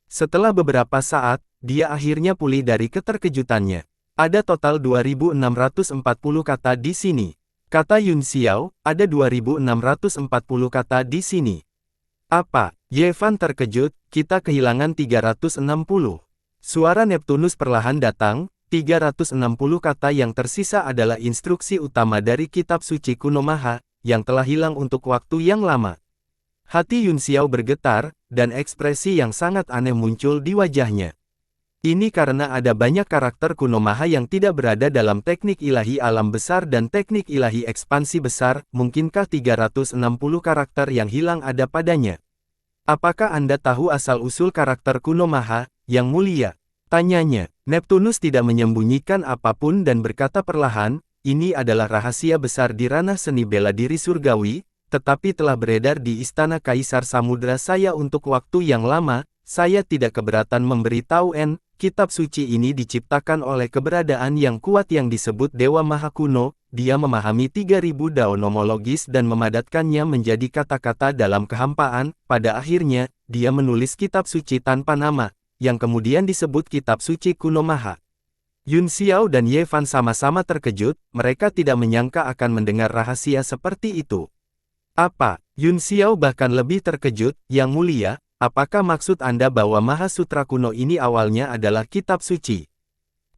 Setelah beberapa saat, dia akhirnya pulih dari keterkejutannya. Ada total 2640 kata di sini. Kata Yun Xiao, ada 2640 kata di sini. Apa? Yevan terkejut, kita kehilangan 360. Suara Neptunus perlahan datang, 360 kata yang tersisa adalah instruksi utama dari kitab suci kuno maha, yang telah hilang untuk waktu yang lama. Hati Yun Xiao bergetar, dan ekspresi yang sangat aneh muncul di wajahnya. Ini karena ada banyak karakter kuno maha yang tidak berada dalam teknik ilahi alam besar dan teknik ilahi ekspansi besar. Mungkinkah 360 karakter yang hilang ada padanya? Apakah Anda tahu asal-usul karakter kuno maha, yang mulia? Tanyanya. Neptunus tidak menyembunyikan apapun dan berkata perlahan, ini adalah rahasia besar di ranah seni bela diri surgawi, tetapi telah beredar di istana Kaisar Samudra saya untuk waktu yang lama. Saya tidak keberatan memberitahu kitab suci ini diciptakan oleh keberadaan yang kuat yang disebut Dewa Maha Kuno. Dia memahami 3000 dao nomologis dan memadatkannya menjadi kata-kata dalam kehampaan. Pada akhirnya, dia menulis kitab suci tanpa nama, yang kemudian disebut kitab suci kuno maha. Yun Xiao dan Yevan sama-sama terkejut, mereka tidak menyangka akan mendengar rahasia seperti itu. Apa? Yun Xiao bahkan lebih terkejut, Yang Mulia, apakah maksud Anda bahwa Maha Sutra kuno ini awalnya adalah kitab suci?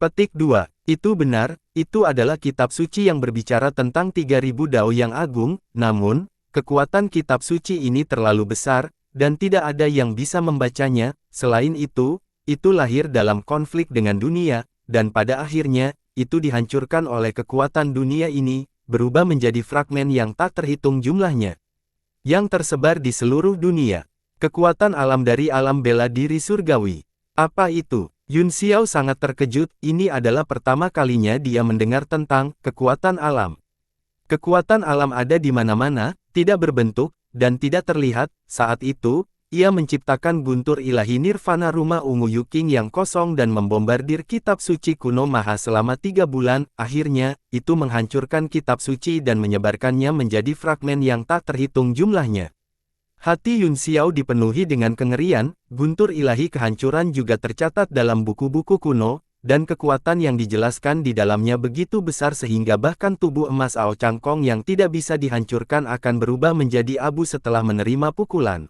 Petik 2. Itu benar, itu adalah kitab suci yang berbicara tentang 3000 dao yang agung, namun, kekuatan kitab suci ini terlalu besar, dan tidak ada yang bisa membacanya. Selain itu lahir dalam konflik dengan dunia, dan pada akhirnya, itu dihancurkan oleh kekuatan dunia ini, berubah menjadi fragmen yang tak terhitung jumlahnya, yang tersebar di seluruh dunia. Kekuatan alam dari alam bela diri surgawi. Apa itu? Yun Xiao sangat terkejut, ini adalah pertama kalinya dia mendengar tentang kekuatan alam. Kekuatan alam ada di mana-mana, tidak berbentuk, dan tidak terlihat. Saat itu, ia menciptakan guntur ilahi nirvana rumah ungu Yuking yang kosong dan membombardir kitab suci kuno Maha selama 3 bulan. Akhirnya, itu menghancurkan kitab suci dan menyebarkannya menjadi fragmen yang tak terhitung jumlahnya. Hati Yun Xiao dipenuhi dengan kengerian. Guntur ilahi kehancuran juga tercatat dalam buku-buku kuno, dan kekuatan yang dijelaskan di dalamnya begitu besar sehingga bahkan tubuh emas Ao Changkong yang tidak bisa dihancurkan akan berubah menjadi abu setelah menerima pukulan.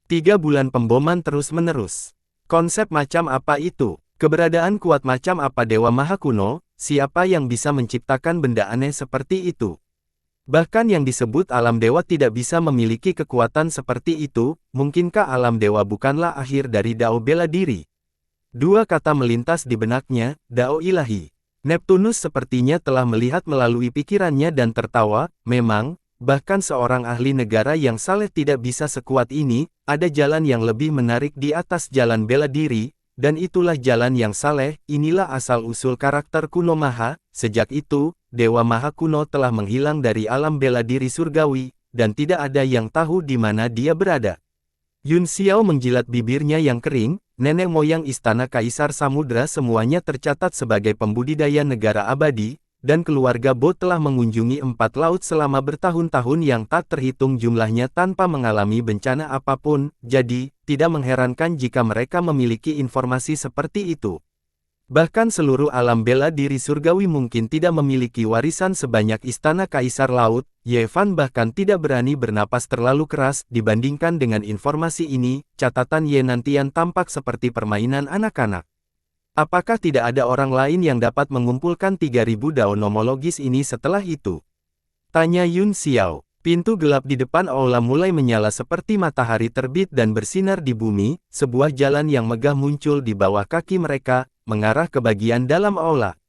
3 bulan pemboman terus-menerus. Konsep macam apa itu? Keberadaan kuat macam apa Dewa Maha Kuno? Siapa yang bisa menciptakan benda aneh seperti itu? Bahkan yang disebut alam dewa tidak bisa memiliki kekuatan seperti itu. Mungkinkah alam dewa bukanlah akhir dari dao bela diri? 2 kata melintas di benaknya, dao ilahi. Neptunus sepertinya telah melihat melalui pikirannya dan tertawa. Memang, bahkan seorang ahli negara yang saleh tidak bisa sekuat ini. Ada jalan yang lebih menarik di atas jalan bela diri, dan itulah jalan yang saleh. Inilah asal-usul karakter kuno Maha. Sejak itu, Dewa Maha Kuno telah menghilang dari alam bela diri surgawi, dan tidak ada yang tahu di mana dia berada. Yun Xiao menjilat bibirnya yang kering. Nenek moyang istana Kaisar Samudra semuanya tercatat sebagai pembudidaya negara abadi, dan keluarga Bo telah mengunjungi 4 laut selama bertahun-tahun yang tak terhitung jumlahnya tanpa mengalami bencana apapun. Jadi, tidak mengherankan jika mereka memiliki informasi seperti itu. Bahkan seluruh alam bela diri surgawi mungkin tidak memiliki warisan sebanyak istana Kaisar Laut. Ye Fan bahkan tidak berani bernapas terlalu keras. Dibandingkan dengan informasi ini, catatan Ye Nantian tampak seperti permainan anak-anak. Apakah tidak ada orang lain yang dapat mengumpulkan 3000 dao nomologis ini setelah itu? Tanya Yun Xiao. Pintu gelap di depan aula mulai menyala seperti matahari terbit dan bersinar di bumi. Sebuah jalan yang megah muncul di bawah kaki mereka, mengarah ke bagian dalam aula.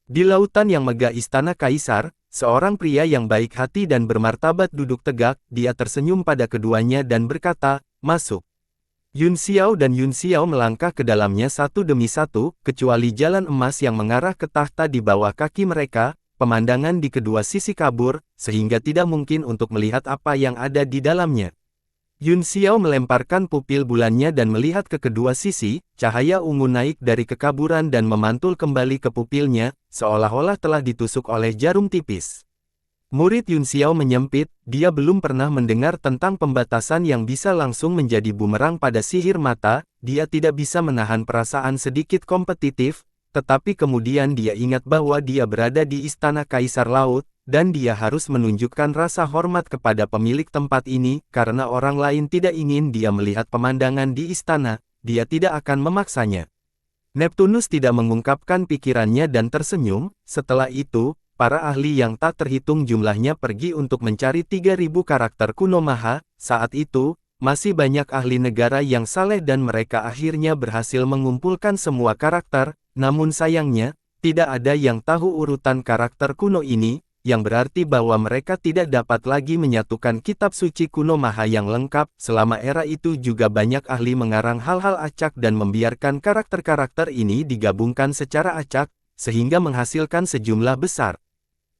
Di lautan yang megah istana Kaisar, seorang pria yang baik hati dan bermartabat duduk tegak. Dia tersenyum pada keduanya dan berkata, "Masuk." Yun Xiao dan Yun Xiao melangkah ke dalamnya satu demi satu, kecuali jalan emas yang mengarah ke tahta di bawah kaki mereka. Pemandangan di kedua sisi kabur, sehingga tidak mungkin untuk melihat apa yang ada di dalamnya. Yun Xiao melemparkan pupil bulannya dan melihat ke kedua sisi. Cahaya ungu naik dari kekaburan dan memantul kembali ke pupilnya, seolah-olah telah ditusuk oleh jarum tipis. Murid Yun Xiao menyempit. Dia belum pernah mendengar tentang pembatasan yang bisa langsung menjadi bumerang pada sihir mata. Dia tidak bisa menahan perasaan sedikit kompetitif. Tetapi kemudian dia ingat bahwa dia berada di istana Kaisar Laut, dan dia harus menunjukkan rasa hormat kepada pemilik tempat ini. Karena orang lain tidak ingin dia melihat pemandangan di istana, dia tidak akan memaksanya. Neptunus tidak mengungkapkan pikirannya dan tersenyum. Setelah itu, para ahli yang tak terhitung jumlahnya pergi untuk mencari 3000 karakter kuno Maha. Saat itu, masih banyak ahli negara yang saleh dan mereka akhirnya berhasil mengumpulkan semua karakter. Namun sayangnya, tidak ada yang tahu urutan karakter kuno ini, yang berarti bahwa mereka tidak dapat lagi menyatukan kitab suci kuno Maha yang lengkap. Selama era itu juga banyak ahli mengarang hal-hal acak dan membiarkan karakter-karakter ini digabungkan secara acak, sehingga menghasilkan sejumlah besar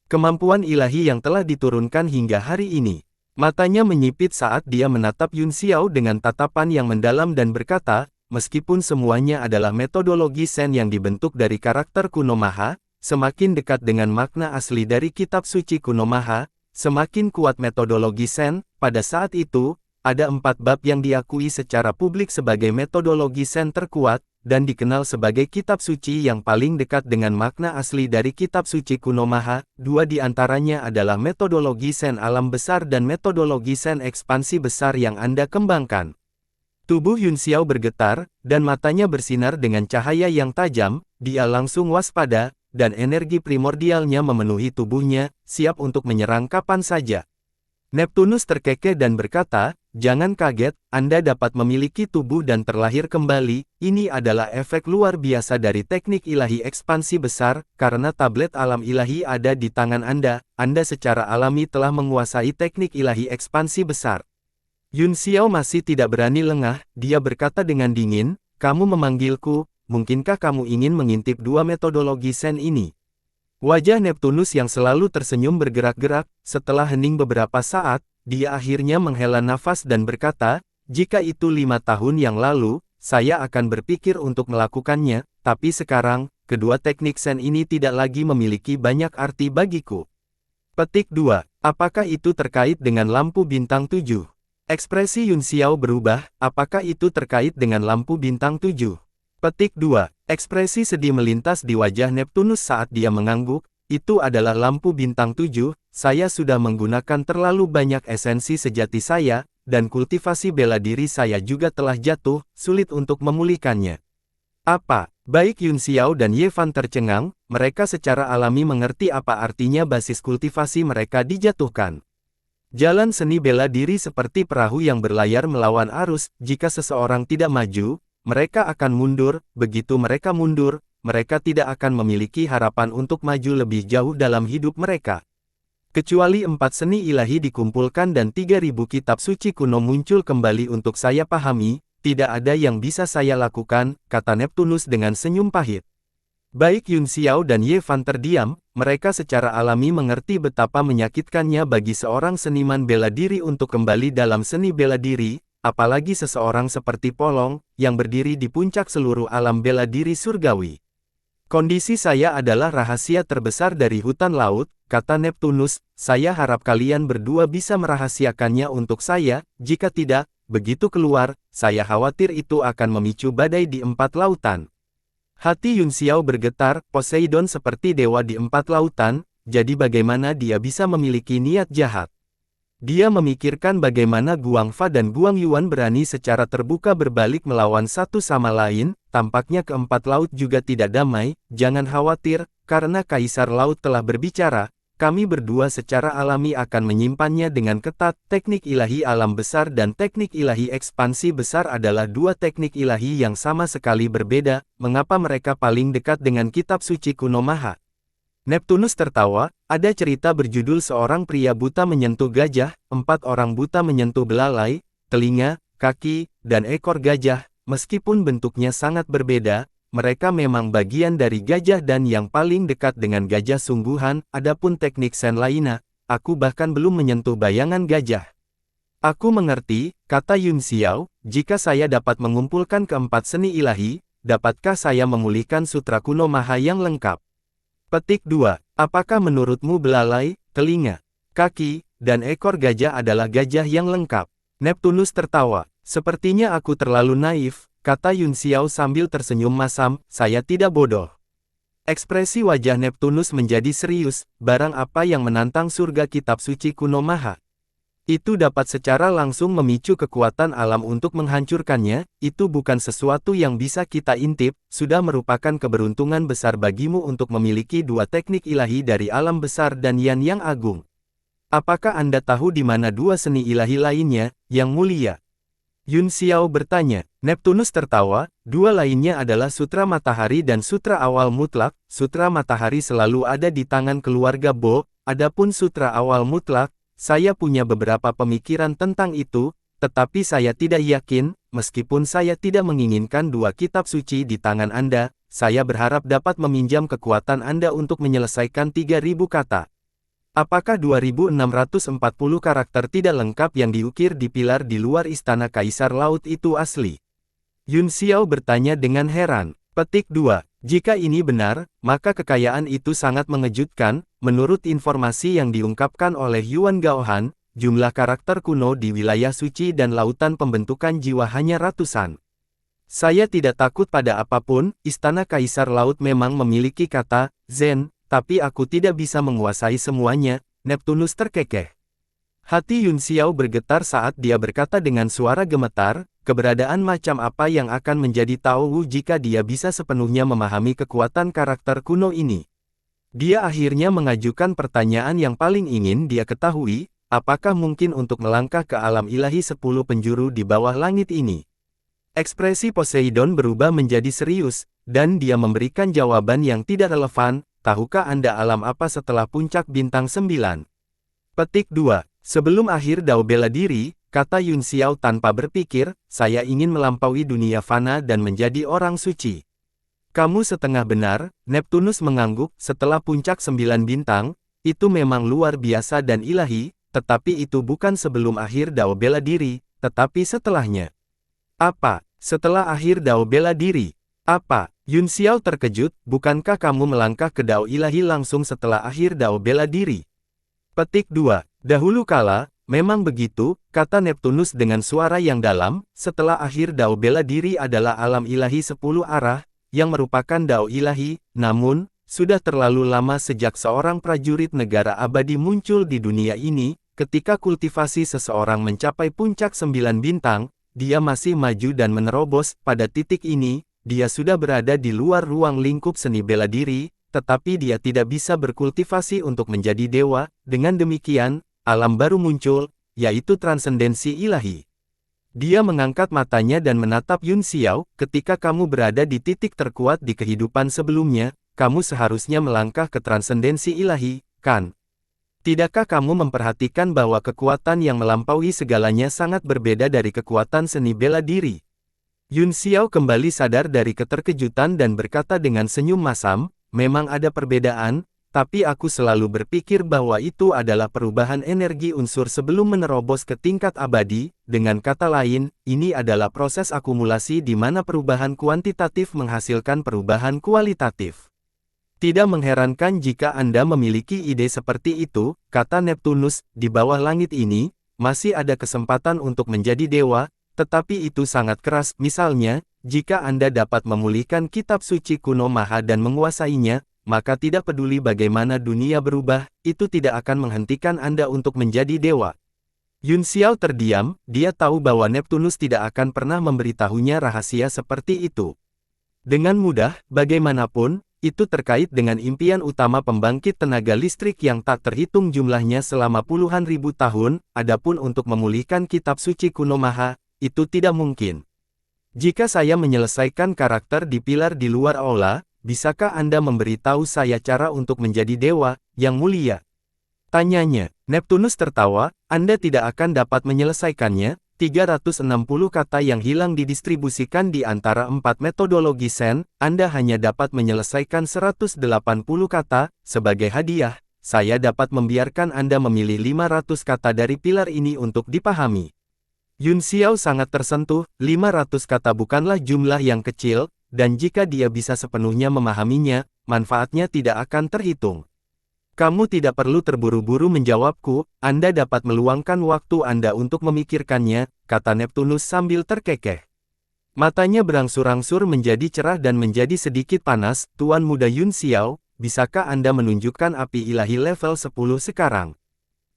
kemampuan ilahi yang telah diturunkan hingga hari ini. Matanya menyipit saat dia menatap Yun Xiao dengan tatapan yang mendalam dan berkata, meskipun semuanya adalah metodologi Zen yang dibentuk dari karakter kuno Maha, semakin dekat dengan makna asli dari kitab suci kuno Maha, semakin kuat metodologi Zen. Pada saat itu, ada 4 bab yang diakui secara publik sebagai metodologi Zen terkuat, dan dikenal sebagai kitab suci yang paling dekat dengan makna asli dari kitab suci kuno Maha. 2 di antaranya adalah metodologi Zen alam besar dan metodologi Zen ekspansi besar yang Anda kembangkan. Tubuh Yun Xiao bergetar, dan matanya bersinar dengan cahaya yang tajam. Dia langsung waspada, dan energi primordialnya memenuhi tubuhnya, siap untuk menyerang kapan saja. Neptunus terkekeh dan berkata, jangan kaget, Anda dapat memiliki tubuh dan terlahir kembali. Ini adalah efek luar biasa dari teknik ilahi ekspansi besar. Karena tablet alam ilahi ada di tangan Anda secara alami telah menguasai teknik ilahi ekspansi besar. Yun Xiao masih tidak berani lengah. Dia berkata dengan dingin, kamu memanggilku, mungkinkah kamu ingin mengintip 2 metodologi Zen ini? Wajah Neptunus yang selalu tersenyum bergerak-gerak. Setelah hening beberapa saat, dia akhirnya menghela nafas dan berkata, "Jika itu 5 tahun yang lalu, saya akan berpikir untuk melakukannya, tapi sekarang, kedua teknik Zen ini tidak lagi memiliki banyak arti bagiku." Petik 2. Apakah itu terkait dengan lampu bintang 7? Ekspresi Yun Xiao berubah, apakah itu terkait dengan lampu bintang 7? Petik 2. Ekspresi sedih melintas di wajah Neptunus saat dia mengangguk, itu adalah lampu bintang 7, saya sudah menggunakan terlalu banyak esensi sejati saya, dan kultivasi bela diri saya juga telah jatuh, sulit untuk memulihkannya. Apa? Baik Yun Xiao dan Ye Fan tercengang, mereka secara alami mengerti apa artinya basis kultivasi mereka dijatuhkan. Jalan seni bela diri seperti perahu yang berlayar melawan arus, jika seseorang tidak maju, mereka akan mundur, begitu mereka mundur, mereka tidak akan memiliki harapan untuk maju lebih jauh dalam hidup mereka. Kecuali 4 seni ilahi dikumpulkan dan 3.000 kitab suci kuno muncul kembali untuk saya pahami, tidak ada yang bisa saya lakukan, kata Neptunus dengan senyum pahit. Baik Yun Xiao dan Ye Fan terdiam, mereka secara alami mengerti betapa menyakitkannya bagi seorang seniman bela diri untuk kembali dalam seni bela diri, apalagi seseorang seperti Polong, yang berdiri di puncak seluruh alam bela diri surgawi. Kondisi saya adalah rahasia terbesar dari hutan laut, kata Neptunus, saya harap kalian berdua bisa merahasiakannya untuk saya, jika tidak, begitu keluar, saya khawatir itu akan memicu badai di 4 lautan. Hati Yun Xiao bergetar, Poseidon seperti dewa di 4 lautan, jadi bagaimana dia bisa memiliki niat jahat? Dia memikirkan bagaimana Guang Fa dan Guang Yuan berani secara terbuka berbalik melawan satu sama lain, tampaknya keempat laut juga tidak damai, jangan khawatir, karena Kaisar Laut telah berbicara, kami berdua secara alami akan menyimpannya dengan ketat. Teknik ilahi alam besar dan teknik ilahi ekspansi besar adalah dua teknik ilahi yang sama sekali berbeda, mengapa mereka paling dekat dengan kitab suci kuno Maha? Neptunus tertawa, ada cerita berjudul seorang pria buta menyentuh gajah, 4 orang buta menyentuh belalai, telinga, kaki, dan ekor gajah, meskipun bentuknya sangat berbeda, mereka memang bagian dari gajah dan yang paling dekat dengan gajah sungguhan, adapun teknik Zen lainnya, aku bahkan belum menyentuh bayangan gajah. Aku mengerti, kata Yun Xiao, jika saya dapat mengumpulkan keempat seni ilahi, dapatkah saya memulihkan sutra kuno Maha yang lengkap? Petik 2. Apakah menurutmu belalai, telinga, kaki, dan ekor gajah adalah gajah yang lengkap? Neptunus tertawa. Sepertinya aku terlalu naif, kata Yun Xiao sambil tersenyum masam, saya tidak bodoh. Ekspresi wajah Neptunus menjadi serius, barang apa yang menantang surga kitab suci kuno Maha. Itu dapat secara langsung memicu kekuatan alam untuk menghancurkannya, itu bukan sesuatu yang bisa kita intip, sudah merupakan keberuntungan besar bagimu untuk memiliki dua teknik ilahi dari alam besar dan Yan yang agung. Apakah Anda tahu di mana dua seni ilahi lainnya, yang mulia? Yun Xiao bertanya. Neptunus tertawa, dua lainnya adalah Sutra Matahari dan Sutra Awal Mutlak. Sutra Matahari selalu ada di tangan keluarga Bo, adapun Sutra Awal Mutlak, saya punya beberapa pemikiran tentang itu, tetapi saya tidak yakin, meskipun saya tidak menginginkan dua kitab suci di tangan Anda, saya berharap dapat meminjam kekuatan Anda untuk menyelesaikan 3.000 kata. Apakah 2.640 karakter tidak lengkap yang diukir di pilar di luar istana Kaisar Laut itu asli? Yun Xiao bertanya dengan heran. Petik 2. Jika ini benar, maka kekayaan itu sangat mengejutkan. Menurut informasi yang diungkapkan oleh Yuan Gaohan, jumlah karakter kuno di wilayah suci dan lautan pembentukan jiwa hanya ratusan. Saya tidak takut pada apapun, istana Kaisar Laut memang memiliki kata Zen, tapi aku tidak bisa menguasai semuanya, Neptunus terkekeh. Hati Yun Xiao bergetar saat dia berkata dengan suara gemetar, keberadaan macam apa yang akan menjadi Tao jika dia bisa sepenuhnya memahami kekuatan karakter kuno ini. Dia akhirnya mengajukan pertanyaan yang paling ingin dia ketahui, apakah mungkin untuk melangkah ke alam ilahi 10 penjuru di bawah langit ini? Ekspresi Poseidon berubah menjadi serius, dan dia memberikan jawaban yang tidak relevan, tahukah Anda alam apa setelah puncak bintang 9? Petik 2. Sebelum akhir Dao bela diri, kata Yun Xiao tanpa berpikir, saya ingin melampaui dunia fana dan menjadi orang suci. Kamu setengah benar, Neptunus mengangguk, setelah puncak 9 bintang, itu memang luar biasa dan ilahi, tetapi itu bukan sebelum akhir dao bela diri, tetapi setelahnya. Apa? Setelah akhir dao bela diri? Apa? Yun Xiao terkejut, bukankah kamu melangkah ke dao ilahi langsung setelah akhir dao bela diri? Petik 2. Dahulu kala, memang begitu, kata Neptunus dengan suara yang dalam, setelah akhir dao bela diri adalah alam ilahi 10 arah, yang merupakan dao ilahi, namun, sudah terlalu lama sejak seorang prajurit negara abadi muncul di dunia ini, ketika kultivasi seseorang mencapai puncak 9 bintang, dia masih maju dan menerobos. Pada titik ini, dia sudah berada di luar ruang lingkup seni bela diri, tetapi dia tidak bisa berkultivasi untuk menjadi dewa. Dengan demikian, alam baru muncul, yaitu transendensi ilahi. Dia mengangkat matanya dan menatap Yun Xiao, ketika kamu berada di titik terkuat di kehidupan sebelumnya, kamu seharusnya melangkah ke transendensi ilahi, kan? Tidakkah kamu memperhatikan bahwa kekuatan yang melampaui segalanya sangat berbeda dari kekuatan seni bela diri? Yun Xiao kembali sadar dari keterkejutan dan berkata dengan senyum masam, memang ada perbedaan, tapi aku selalu berpikir bahwa itu adalah perubahan energi unsur sebelum menerobos ke tingkat abadi. Dengan kata lain, ini adalah proses akumulasi di mana perubahan kuantitatif menghasilkan perubahan kualitatif. Tidak mengherankan jika Anda memiliki ide seperti itu, kata Neptunus, di bawah langit ini, masih ada kesempatan untuk menjadi dewa, tetapi itu sangat keras. Misalnya, jika Anda dapat memulihkan kitab suci kuno Maha dan menguasainya, maka tidak peduli bagaimana dunia berubah, itu tidak akan menghentikan Anda untuk menjadi dewa. Yun Xiao terdiam, dia tahu bahwa Neptunus tidak akan pernah memberitahunya rahasia seperti itu. Dengan mudah, bagaimanapun, itu terkait dengan impian utama pembangkit tenaga listrik yang tak terhitung jumlahnya selama puluhan ribu tahun, adapun untuk memulihkan kitab suci kuno Maha, itu tidak mungkin. Jika saya menyelesaikan karakter di pilar di luar aula, bisakah Anda memberitahu saya cara untuk menjadi dewa, yang mulia? Tanyanya. Neptunus tertawa, Anda tidak akan dapat menyelesaikannya. 360 kata yang hilang didistribusikan di antara 4 metodologi Sen, Anda hanya dapat menyelesaikan 180 kata. Sebagai hadiah, saya dapat membiarkan Anda memilih 500 kata dari pilar ini untuk dipahami. Yun Xiao sangat tersentuh, 500 kata bukanlah jumlah yang kecil, dan jika dia bisa sepenuhnya memahaminya, manfaatnya tidak akan terhitung. Kamu tidak perlu terburu-buru menjawabku, Anda dapat meluangkan waktu Anda untuk memikirkannya, kata Neptunus sambil terkekeh. Matanya berangsur-angsur menjadi cerah dan menjadi sedikit panas. Tuan muda Yun Xiao, bisakah Anda menunjukkan api ilahi level 10 sekarang?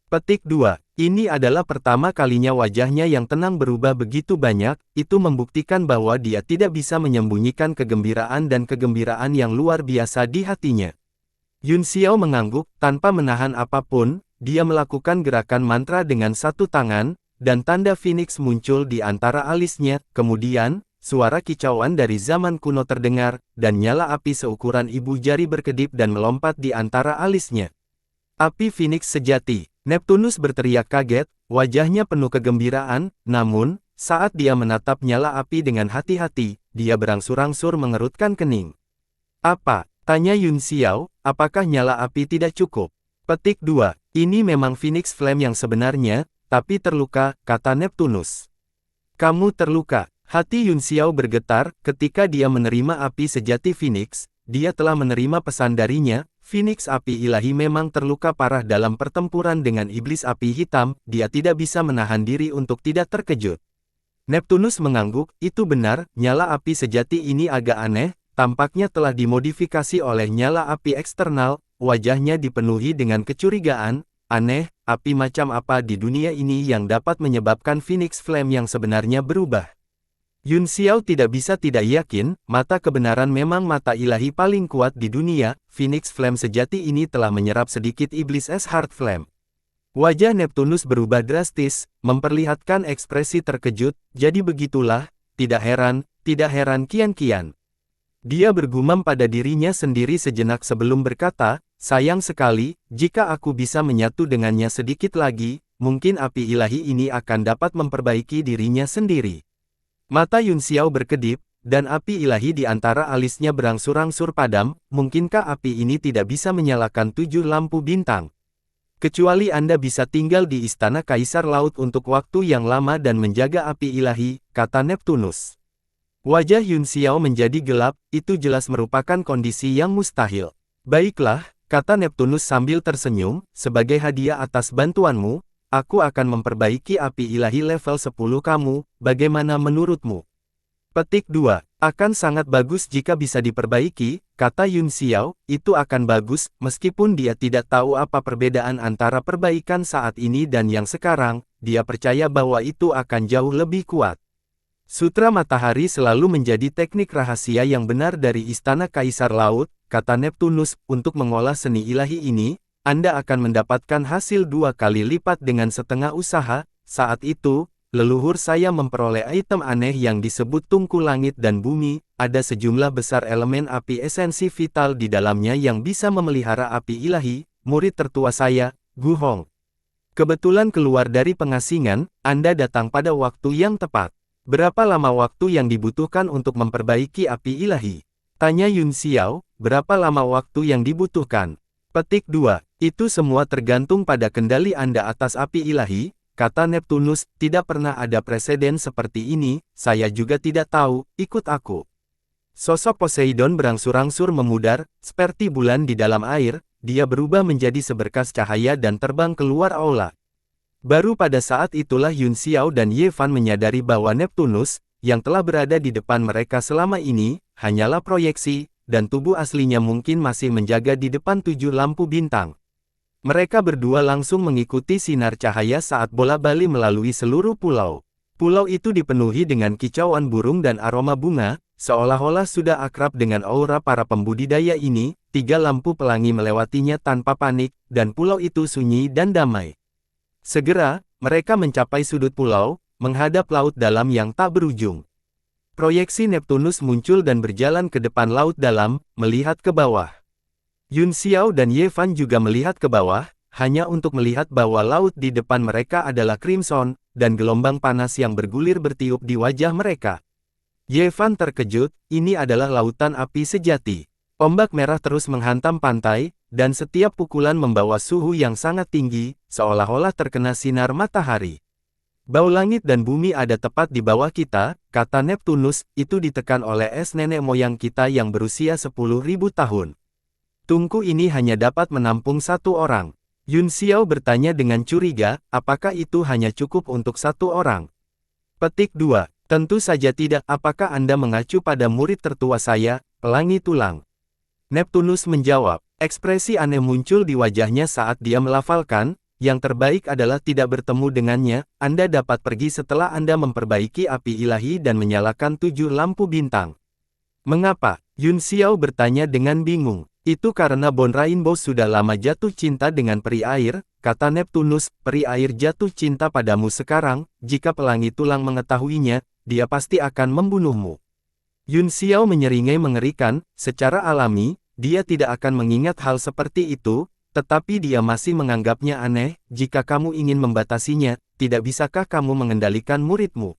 Petik 2. Ini adalah pertama kalinya wajahnya yang tenang berubah begitu banyak, itu membuktikan bahwa dia tidak bisa menyembunyikan kegembiraan dan kegembiraan yang luar biasa di hatinya. Yun Xiao mengangguk, tanpa menahan apapun, dia melakukan gerakan mantra dengan satu tangan, dan tanda Phoenix muncul di antara alisnya. Kemudian, suara kicauan dari zaman kuno terdengar, dan nyala api seukuran ibu jari berkedip dan melompat di antara alisnya. Api Phoenix sejati. Neptunus berteriak kaget, wajahnya penuh kegembiraan, namun, saat dia menatap nyala api dengan hati-hati, dia berangsur-angsur mengerutkan kening. Apa? Tanya Yun Xiao, apakah nyala api tidak cukup? Petik 2. Ini memang Phoenix Flame yang sebenarnya, tapi terluka, kata Neptunus. Kamu terluka. Hati Yun Xiao bergetar, ketika dia menerima api sejati Phoenix, dia telah menerima pesan darinya. Phoenix api ilahi memang terluka parah dalam pertempuran dengan iblis api hitam, dia tidak bisa menahan diri untuk tidak terkejut. Neptunus mengangguk, itu benar, nyala api sejati ini agak aneh, tampaknya telah dimodifikasi oleh nyala api eksternal, wajahnya dipenuhi dengan kecurigaan, aneh, api macam apa di dunia ini yang dapat menyebabkan Phoenix Flame yang sebenarnya berubah. Yun Xiao tidak bisa tidak yakin, mata kebenaran memang mata ilahi paling kuat di dunia, Phoenix Flame sejati ini telah menyerap sedikit iblis es Heart Flame. Wajah Neptunus berubah drastis, memperlihatkan ekspresi terkejut, jadi begitulah, tidak heran kian-kian. Dia bergumam pada dirinya sendiri sejenak sebelum berkata, sayang sekali, jika aku bisa menyatu dengannya sedikit lagi, mungkin api ilahi ini akan dapat memperbaiki dirinya sendiri. Mata Yun Xiao berkedip, dan api ilahi di antara alisnya berangsur-angsur padam. Mungkinkah api ini tidak bisa menyalakan 7 lampu bintang? Kecuali Anda bisa tinggal di istana Kaisar Laut untuk waktu yang lama dan menjaga api ilahi, kata Neptunus. Wajah Yun Xiao menjadi gelap, itu jelas merupakan kondisi yang mustahil. Baiklah, kata Neptunus sambil tersenyum, sebagai hadiah atas bantuanmu, aku akan memperbaiki api ilahi level 10 kamu, bagaimana menurutmu? Petik 2. Akan sangat bagus jika bisa diperbaiki, kata Yun Xiao, itu akan bagus, meskipun dia tidak tahu apa perbedaan antara perbaikan saat ini dan yang sekarang, dia percaya bahwa itu akan jauh lebih kuat. Sutra Matahari selalu menjadi teknik rahasia yang benar dari Istana Kaisar Laut, kata Neptunus, untuk mengolah seni ilahi ini, Anda akan mendapatkan hasil 2 kali lipat dengan setengah usaha. Saat itu, leluhur saya memperoleh item aneh yang disebut tungku langit dan bumi, ada sejumlah besar elemen api esensi vital di dalamnya yang bisa memelihara api ilahi. Murid tertua saya, Gu Hong. Kebetulan keluar dari pengasingan, Anda datang pada waktu yang tepat. Berapa lama waktu yang dibutuhkan untuk memperbaiki api ilahi? Tanya Yun Xiao, berapa lama waktu yang dibutuhkan? Petik 2. Itu semua tergantung pada kendali Anda atas api ilahi, kata Neptunus, tidak pernah ada preseden seperti ini, saya juga tidak tahu, ikut aku. Sosok Poseidon berangsur-angsur memudar, seperti bulan di dalam air, dia berubah menjadi seberkas cahaya dan terbang keluar aula. Baru pada saat itulah Yun Xiao dan Ye Fan menyadari bahwa Neptunus, yang telah berada di depan mereka selama ini, hanyalah proyeksi, dan tubuh aslinya mungkin masih menjaga di depan 7 lampu bintang. Mereka berdua langsung mengikuti sinar cahaya saat bola bali melalui seluruh pulau. Pulau itu dipenuhi dengan kicauan burung dan aroma bunga, seolah-olah sudah akrab dengan aura para pembudidaya ini. 3 lampu pelangi melewatinya tanpa panik, dan pulau itu sunyi dan damai. Segera, mereka mencapai sudut pulau, menghadap laut dalam yang tak berujung. Proyeksi Neptunus muncul dan berjalan ke depan laut dalam, melihat ke bawah. Yun Xiao dan Ye Fan juga melihat ke bawah, hanya untuk melihat bahwa laut di depan mereka adalah crimson, dan gelombang panas yang bergulir bertiup di wajah mereka. Ye Fan terkejut, ini adalah lautan api sejati. Ombak merah terus menghantam pantai, dan setiap pukulan membawa suhu yang sangat tinggi, seolah-olah terkena sinar matahari. Bau langit dan bumi ada tepat di bawah kita, kata Neptunus, itu ditekan oleh es nenek moyang kita yang berusia 10.000 tahun. Tungku ini hanya dapat menampung 1 orang. Yun Xiao bertanya dengan curiga, apakah itu hanya cukup untuk 1 orang? Petik 2. Tentu saja tidak, apakah Anda mengacu pada murid tertua saya, pelangi tulang? Neptunus menjawab, ekspresi aneh muncul di wajahnya saat dia melafalkan, yang terbaik adalah tidak bertemu dengannya, Anda dapat pergi setelah Anda memperbaiki api ilahi dan menyalakan 7 lampu bintang. Mengapa? Yun Xiao bertanya dengan bingung. Itu karena Bon Rainbow sudah lama jatuh cinta dengan peri air, kata Neptunus, peri air jatuh cinta padamu sekarang, jika pelangi tulang mengetahuinya, dia pasti akan membunuhmu. Yun Xiao menyeringai mengerikan, secara alami, dia tidak akan mengingat hal seperti itu, tetapi dia masih menganggapnya aneh, jika kamu ingin membatasinya, tidak bisakah kamu mengendalikan muridmu?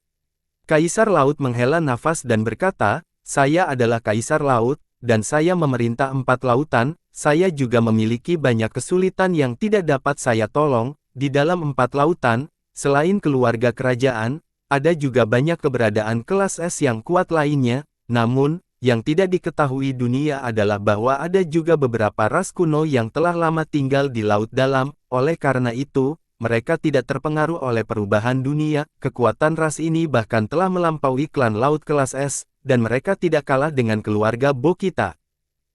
Kaisar Laut menghela nafas dan berkata, saya adalah Kaisar Laut, dan saya memerintah 4 lautan, saya juga memiliki banyak kesulitan yang tidak dapat saya tolong, di dalam 4 lautan, selain keluarga kerajaan, ada juga banyak keberadaan kelas S yang kuat lainnya, namun, yang tidak diketahui dunia adalah bahwa ada juga beberapa ras kuno yang telah lama tinggal di laut dalam, oleh karena itu, mereka tidak terpengaruh oleh perubahan dunia, kekuatan ras ini bahkan telah melampaui klan laut kelas S, dan mereka tidak kalah dengan keluarga Bo kita.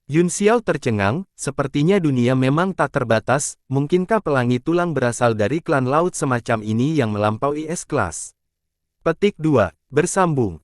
Yun Xiao tercengang, sepertinya dunia memang tak terbatas, mungkinkah pelangi tulang berasal dari klan laut semacam ini yang melampaui S-kelas? Petik 2. Bersambung.